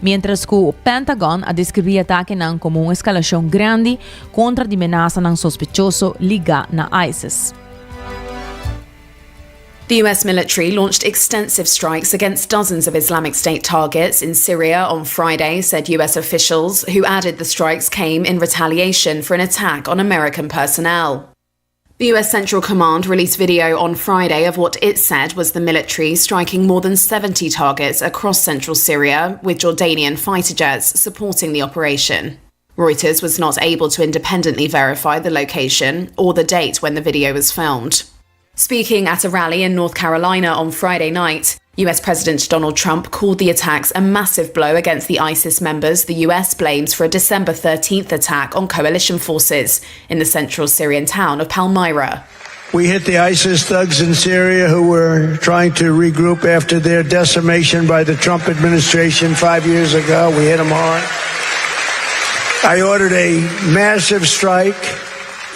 Mientras que o Pentagon a descrever ataque como uma escalação grande contra a ameaça ng sospechoso ligado na ISIS. The US military launched extensive strikes against dozens of Islamic State targets in Syria on Friday, said US officials, who added the strikes came in retaliation for an attack on American personnel. The US Central Command released video on Friday of what it said was the military striking more than 70 targets across central Syria, with Jordanian fighter jets supporting the operation. Reuters was not able to independently verify the location or the date when the video was filmed. Speaking at a rally in North Carolina on Friday night, US President Donald Trump called the attacks a massive blow against the ISIS members the US blames for a December 13th attack on coalition forces in the central Syrian town of Palmyra. We hit the ISIS thugs in Syria who were trying to regroup after their decimation by the Trump administration 5 years ago. We hit them hard. I ordered a massive strike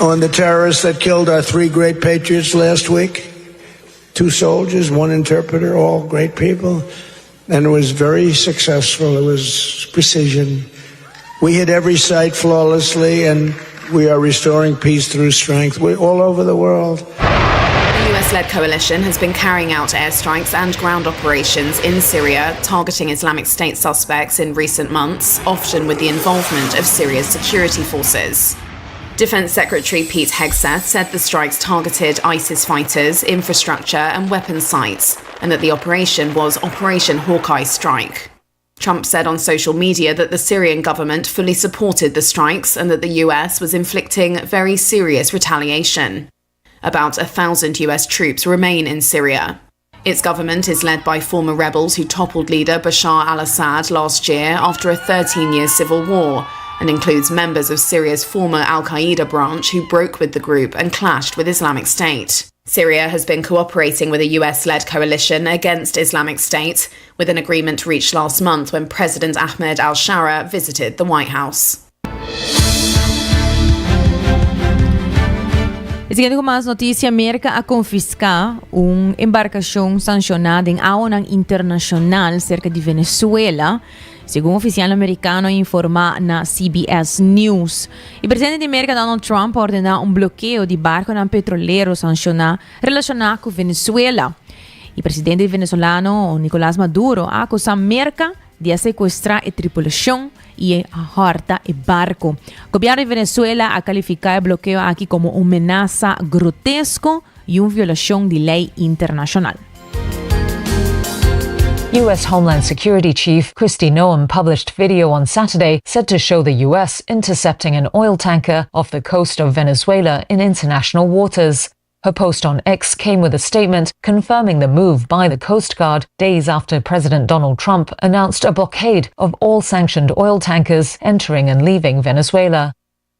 on the terrorists that killed our 3 great patriots last week. 2 soldiers, 1 interpreter, all great people. And it was very successful. It was precision. We hit every site flawlessly, and we are restoring peace through strength. We're all over the world. The US-led coalition has been carrying out airstrikes and ground operations in Syria, targeting Islamic State suspects in recent months, often with the involvement of Syria's security forces. Defense Secretary Pete Hegseth said the strikes targeted ISIS fighters, infrastructure and weapons sites, and that the operation was Operation Hawkeye Strike. Trump said on social media that the Syrian government fully supported the strikes and that the US was inflicting very serious retaliation. About 1,000 US troops remain in Syria. Its government is led by former rebels who toppled leader Bashar al-Assad last year after a 13-year civil war, and includes members of Syria's former al-Qaeda branch who broke with the group and clashed with Islamic State. Syria has been cooperating with a US-led coalition against Islamic State, with an agreement reached last month when President Ahmed al-Shara visited the White House. Seguindo com mais notícia, América a confiscar embarcação sancionada em água internacional cerca de Venezuela, segundo um oficial americano informa na CBS News. O presidente da América, Donald Trump, ordenou bloqueio de barco petroleiro sancionado relacionado com Venezuela. O presidente venezuelano, Nicolás Maduro, acusa a América de sequestrar a tripulação e horta e barco. O governo de Venezuela a calificar o bloqueio aqui como uma ameaça grotesca e uma violação de lei internacional. U.S. Homeland Security Chief Kristi Noem published video on Saturday said to show the U.S. intercepting an oil tanker off the coast of Venezuela in international waters. Her post on X came with a statement confirming the move by the Coast Guard days after President Donald Trump announced a blockade of all sanctioned oil tankers entering and leaving Venezuela.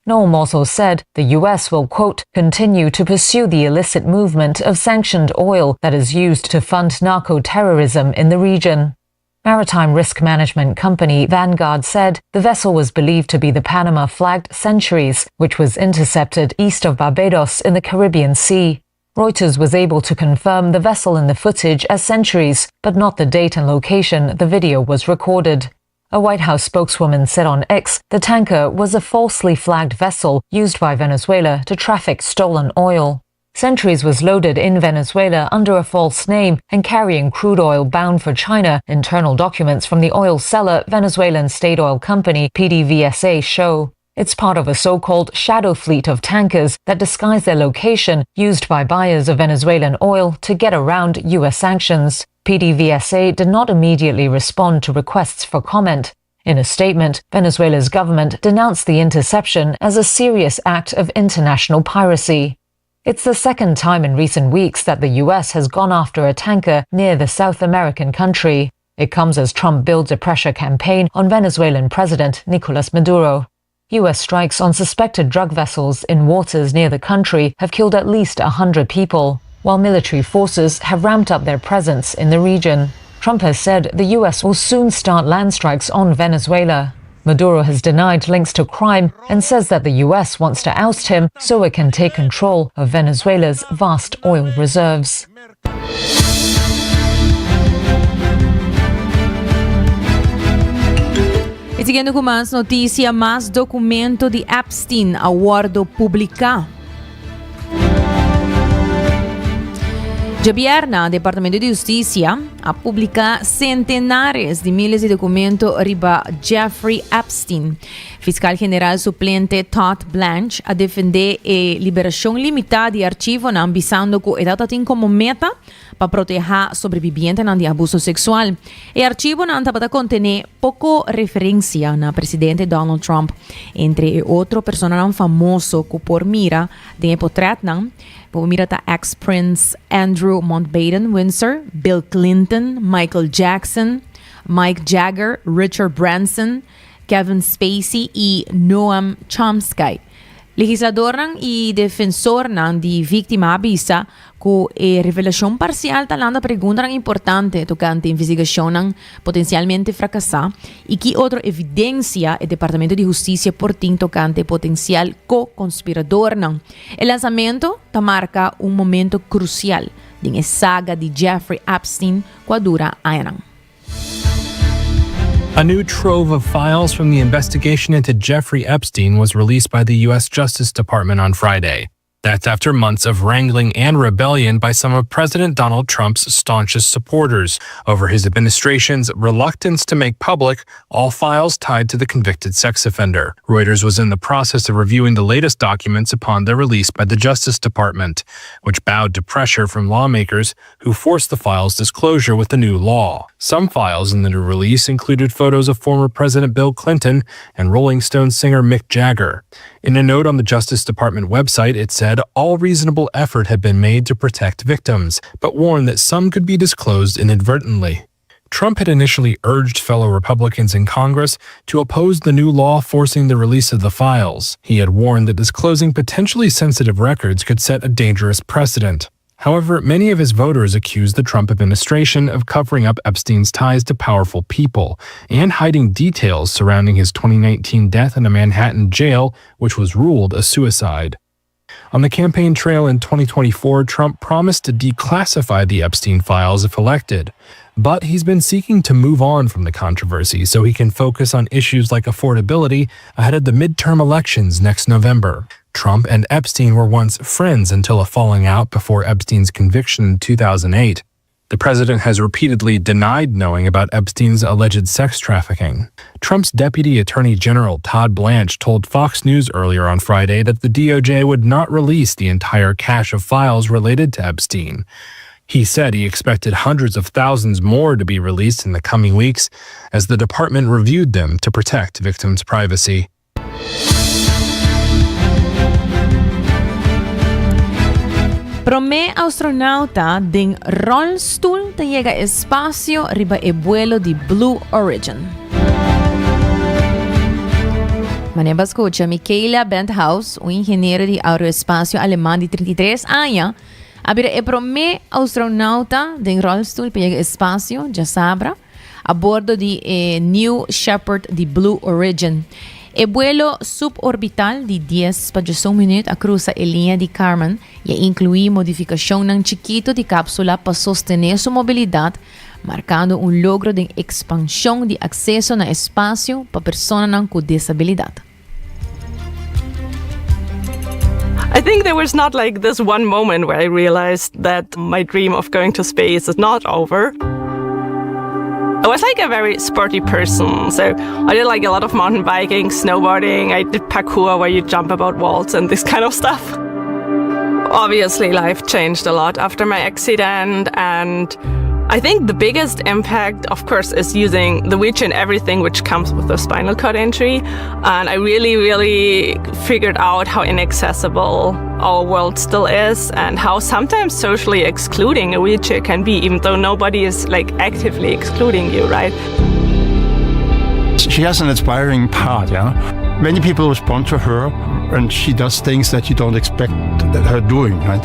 Noem also said the U.S. will, quote, continue to pursue the illicit movement of sanctioned oil that is used to fund narco-terrorism in the region. Maritime risk management company Vanguard said the vessel was believed to be the Panama-flagged Centuries, which was intercepted east of Barbados in the Caribbean Sea. Reuters was able to confirm the vessel in the footage as Centuries, but not the date and location the video was recorded. A White House spokeswoman said on X the tanker was a falsely flagged vessel used by Venezuela to traffic stolen oil. Centuries was loaded in Venezuela under a false name and carrying crude oil bound for China, internal documents from the oil seller Venezuelan state oil company PDVSA show. It's part of a so-called shadow fleet of tankers that disguise their location, used by buyers of Venezuelan oil to get around U.S. sanctions. PDVSA did not immediately respond to requests for comment. In a statement, Venezuela's government denounced the interception as a serious act of international piracy. It's the second time in recent weeks that the U.S. has gone after a tanker near the South American country. It comes as Trump builds a pressure campaign on Venezuelan President Nicolas Maduro. U.S. strikes on suspected drug vessels in waters near the country have killed at least 100 people, while military forces have ramped up their presence in the region. Trump has said the U.S. will soon start land strikes on Venezuela. Maduro has denied links to crime and says that the U.S. wants to oust him so it can take control of Venezuela's vast oil reserves. E siguiendo con más noticia, más documento de Epstein, aguardo publicar. Gobierno, Departamento de Justicia, ha publicado centenares de miles de documentos riba Jeffrey Epstein. Fiscal General Suplente Todd Blanche a defender a liberación limitada de archivos, ambizando que edad tem como meta para proteger sobrevivientes de abuso sexual. El archivo para contener poco referencia na presidente Donald Trump, entre otras personas famosas que por mira de portrait por mira ta ex-Prince Andrew Mountbatten Windsor, Bill Clinton, Michael Jackson, Mike Jagger, Richard Branson, Kevin Spacey y Noam Chomsky. Legislador y defensor de víctima avisa que revelación parcial talanda pregunta importante tocante investigación potencialmente fracasada y que otra evidencia el Departamento de Justicia por tocante potencial co-conspirador. El lanzamiento marca un momento crucial de la saga de Jeffrey Epstein que dura años. A new trove of files from the investigation into Jeffrey Epstein was released by the U.S. Justice Department on Friday. That's after months of wrangling and rebellion by some of President Donald Trump's staunchest supporters over his administration's reluctance to make public all files tied to the convicted sex offender. Reuters was in the process of reviewing the latest documents upon their release by the Justice Department, which bowed to pressure from lawmakers who forced the files' disclosure with the new law. Some files in the new release included photos of former President Bill Clinton and Rolling Stones singer Mick Jagger. In a note on the Justice Department website, it said all reasonable effort had been made to protect victims, but warned that some could be disclosed inadvertently. Trump had initially urged fellow Republicans in Congress to oppose the new law forcing the release of the files. He had warned that disclosing potentially sensitive records could set a dangerous precedent. However, many of his voters accused the Trump administration of covering up Epstein's ties to powerful people and hiding details surrounding his 2019 death in a Manhattan jail, which was ruled a suicide. On the campaign trail in 2024, Trump promised to declassify the Epstein files if elected. But he's been seeking to move on from the controversy so he can focus on issues like affordability ahead of the midterm elections next November. Trump and Epstein were once friends until a falling out before Epstein's conviction in 2008. The president has repeatedly denied knowing about Epstein's alleged sex trafficking. Trump's Deputy Attorney General Todd Blanche told Fox News earlier on Friday that the DOJ would not release the entire cache of files related to Epstein. He said he expected hundreds of thousands more to be released in the coming weeks as the department reviewed them to protect victims' privacy. Prome astronauta din rollstool te llega espacio riba e vuelo di Blue Origin. Maneba escucha, Michaela Benthaus, un ingeniero de aeroespacio alemán de 33 años, abira e prome astronauta din rollstool te llega espacio, ya sabra, a bordo di New Shepard di Blue Origin. E vuelo suborbital de 10 para 1 minuto a cruza a linha de Kármán e inclui modificação ng chiquito de cápsula para sostener sua mobilidade, marcando logro de expansão de acesso na espaço para pessoas com disabilidade. I think there was not like this one moment where I realized that my dream of going to space is not over. I was like a very sporty person, so I did like a lot of mountain biking, snowboarding, I did parkour where you jump about walls and this kind of stuff. Obviously, life changed a lot after my accident, and I think the biggest impact, of course, is using the wheelchair and everything which comes with the spinal cord injury. And I really figured out how inaccessible our world still is and how sometimes socially excluding a wheelchair can be, even though nobody is like actively excluding you, right? She has an inspiring part, yeah. Many people respond to her and she does things that you don't expect her doing, right?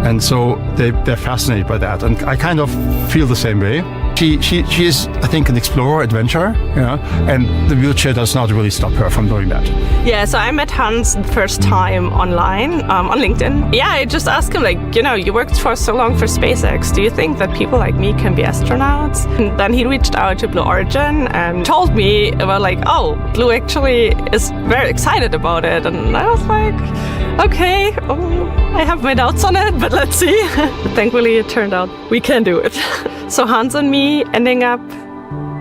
And so they're fascinated by that, and I kind of feel the same way. She is, I think, an explorer, adventurer, and the wheelchair does not really stop her from doing that. Yeah, so I met Hans the first time online, on LinkedIn. Yeah, I just asked him, like, you worked for so long for SpaceX. Do you think that people like me can be astronauts? And then he reached out to Blue Origin and told me about, like, oh, Blue actually is very excited about it. And I was like, okay, I have my doubts on it, but let's see. Thankfully, it turned out we can do it. So Hans and me ending up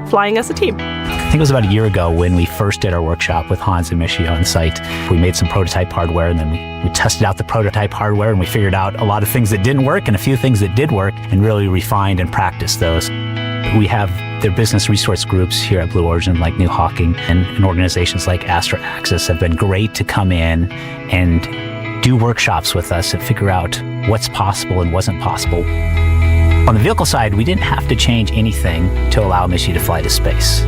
flying as a team. I think it was about a year ago when we first did our workshop with Hans and Michi on site. We made some prototype hardware, and then we tested out the prototype hardware, and we figured out a lot of things that didn't work and a few things that did work, and really refined and practiced those. We have their business resource groups here at Blue Origin, like New Hawking, and organizations like Astra Access have been great to come in and do workshops with us and figure out what's possible and wasn't possible. On the vehicle side, we didn't have to change anything to allow Michi to fly to space.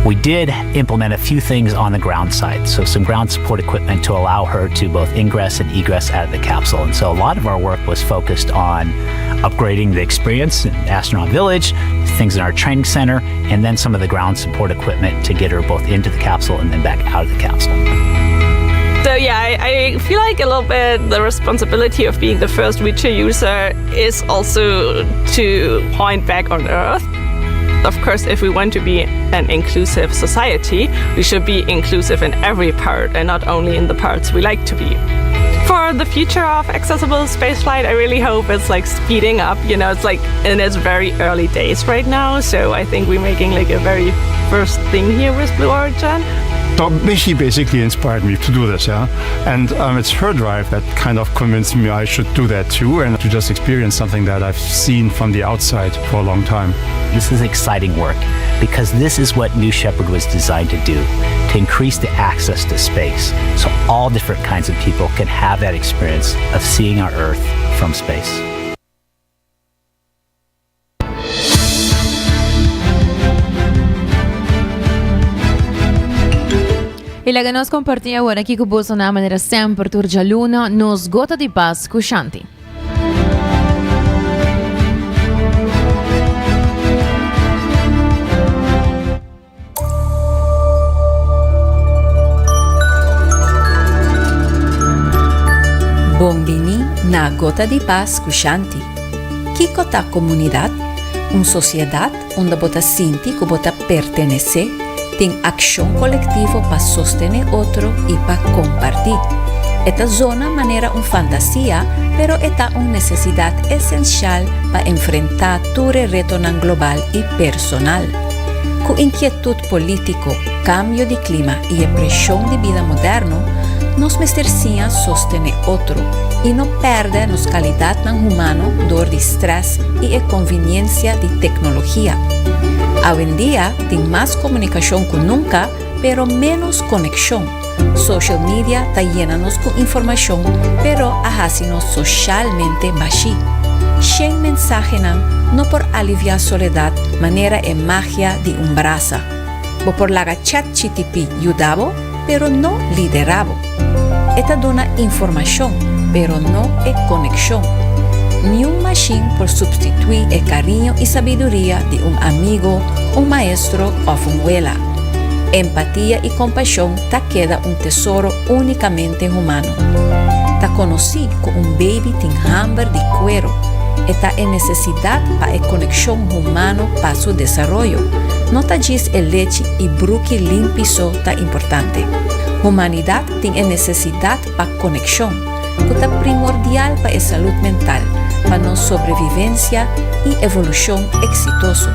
We did implement a few things on the ground side, so some ground support equipment to allow her to both ingress and egress out of the capsule. And so a lot of our work was focused on upgrading the experience in Astronaut Village, things in our training center, and then some of the ground support equipment to get her both into the capsule and then back out of the capsule. So yeah, I feel like a little bit the responsibility of being the first wheelchair user is also to point back on Earth. Of course, if we want to be an inclusive society, we should be inclusive in every part and not only in the parts we like to be. For the future of accessible spaceflight, I really hope it's like speeding up. It's like in its very early days right now. So I think we're making like a very first thing here with Blue Origin. So Michi basically inspired me to do this, yeah? And it's her drive that kind of convinced me I should do that too, and to just experience something that I've seen from the outside for a long time. This is exciting work because this is what New Shepard was designed to do, to increase the access to space so all different kinds of people can have that experience of seeing our Earth from space. E la che nos compartia ora chi cuboso na manera sempre turgia luna nos gota di paz cuscianti. Bombini na gota di paz cuscianti. Kiko ta comunidad, un sociedad onde bota sinti que bota pertenece, tem acción colectivo para sostener otro y para compartir. Esta zona manera una fantasía, pero esta una necesidad esencial para enfrentar todo el reto global y personal. Con inquietud político, cambio de clima y presión de vida moderno, nos merecían sostener otro y no perder nos calidad humano dor de estrés y conveniencia de tecnología. Hoy en día, tem más comunicación que nunca, pero menos conexión. Social media está llenanos con información, pero haciéndonos socialmente baixi. Sin mensaje no por aliviar soledad, manera magia de brasa. Bo por la chat GTP ayudaba, pero no lideraba. Esta dona información, pero no conexión. ni un machine por sustituir el cariño y sabiduría de un amigo, un maestro o una abuela. Empatía y compasión te queda un tesoro únicamente humano. Te conocí con un baby tin hamber de cuero. Esta es necesidad para la conexión humana para su desarrollo. No te dice el leche y bruki limpiso tan importante. Humanidad tiene necesidad para conexión, que es primordial para la salud mental, para nuestra sobrevivencia y evolución exitoso.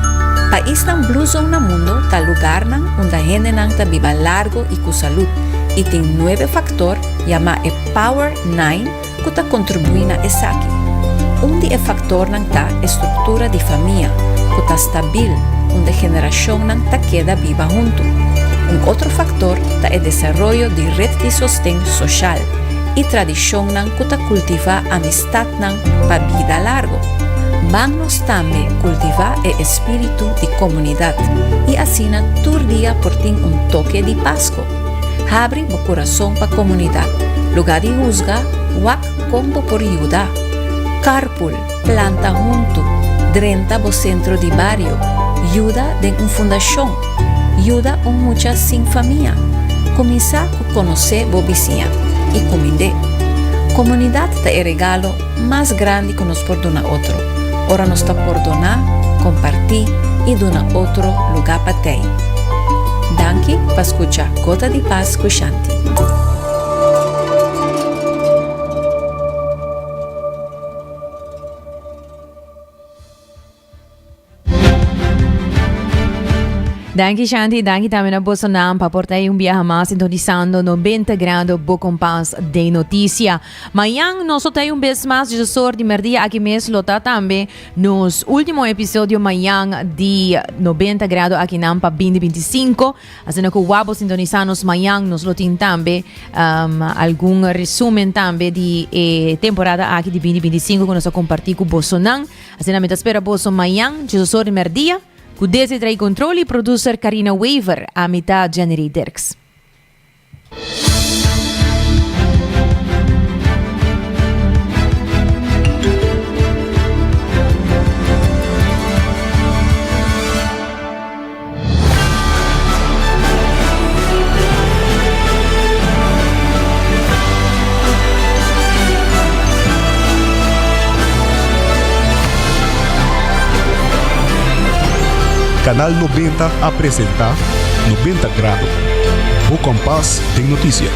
Para Islam Blue Zone mundo, tal lugar donde gente ta viva largo y con salud. Y tiene 9 factores llamados Power 9 que te contribuyen a esa aquí. Un de factor ta estructura de familia, que está estable, donde generación ta queda viva junto. Un otro factor ta el desarrollo de red de sostén social y tradición que ta cultiva amistad para vida largo. Vamos también cultivar el espíritu de comunidad y así tu día por ti un toque de pasco. Abre tu corazón para comunidad, lugar de juzga, wak combo por ayuda. Carpool, planta junto, drenta bo centro de barrio, ayuda de una fundación, ayuda a muchas sin familia. Comienza a conocer bo vizinha y cominde. Comunidad te el regalo más grande que nos perdona otro. Ahora nos está perdonar, compartir y donar otro lugar para ti. Danke para escuchar Gota de Paz con Shanti. Danke Shanti, danke também a Bolsonaro para portar um viaje mais sintonizando 90 graus Bo Compass de notícia. Amanhã nós temos vez mais de sorte de merdia aqui mesmo lota também nos último episódio amanhã de 90 graus aqui na Nampa 2025. Assim que o Wabo sintonizamos amanhã nos lotin também algum resumo também de temporada aqui de 2025 que nós compartilhamos com Bolsonaro. Assim que espera Bolsonaro amanhã de sorte de merdia. Com desse trai controle, producer Karina Weaver, a mitad Jenny Dirks. Canal 90 apresenta 90 grados. Bo Compass de notícia.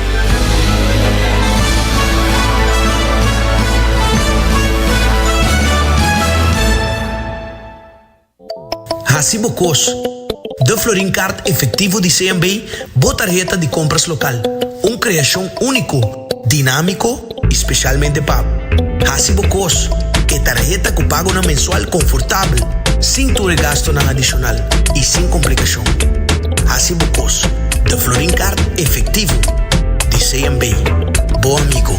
Hasibo Cos, de Florin Card efetivo de CMB, boa tarjeta de compras local. Uma criação único, dinâmico, especialmente para Hasibo Cos, que tarjeta que paga una mensual confortável, sin tu gasto nada adicional y sin complicación. Así Bucos, de Florin Card efectivo, de CMB, bom amigo.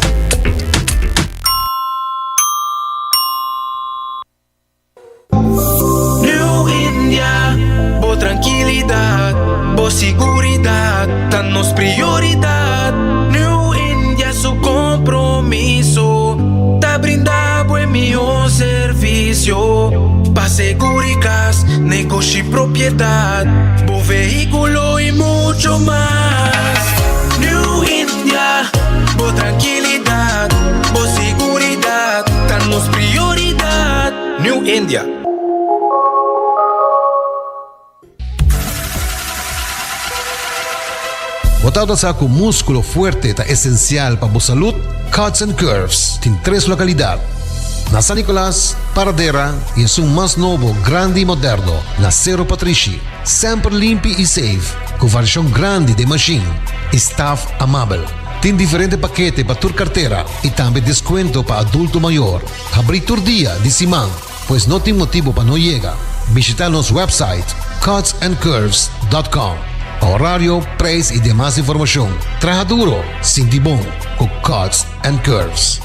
New India, bo tranquilidad, bo seguridad, danos prioridad. New India su compromiso, te brinda buen mío servicio. Pa' seguricas, negocio y propiedad, bo vehículo y mucho más. New India, bo tranquilidad, bo seguridad, danos prioridad. New India. Botado sa com músculo fuerte está esencial para a saúde, Cuts and Curves tem 3 localidades. Na San Nicolás, Paradera e é um mais novo, grande e moderno, na Cerro Patrici. Sempre limpo e safe, com variação grande de machine. Staff amável. Tem diferentes paquetes para tua carteira e também desconto para adulto maior. Abrir todo dia de semana, pois não tem motivo para não chegar. Visitar nosso website cutsandcurves.com. Horário, preço e demais informação. Traja duro, sinti bom, com Cuts and Curves.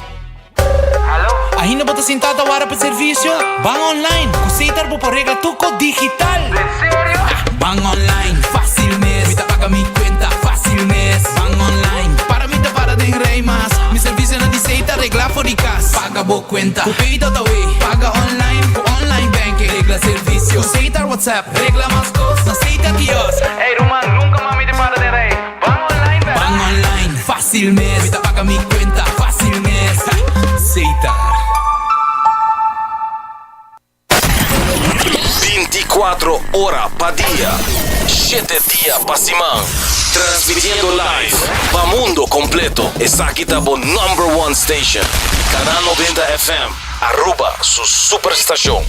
Ainda bota sentada para servicio. Van online, cositar por rega tuco digital. ¿En serio? Van online, fácil mes. Me paga mi cuenta, fácil mes. Van online, para mí te para de rey más. Mi servicio no dice regla for Bicas, paga bo cuenta. Pupito Tawi, paga online, online banking. Regla servicio, Citar WhatsApp, regla más cosas. Nasita kios. Hey Roman, nunca mami te para de rey. Van online, ¿verdad? Van online, fácil mes. Mita paga mi cuenta, fácil mes. Citar. 24 horas pa' día, 7 días pa' semana. Transmitiendo live pa' mundo completo. Es aquí tabo #1 station. Canal 90 FM. Aruba, su superestación.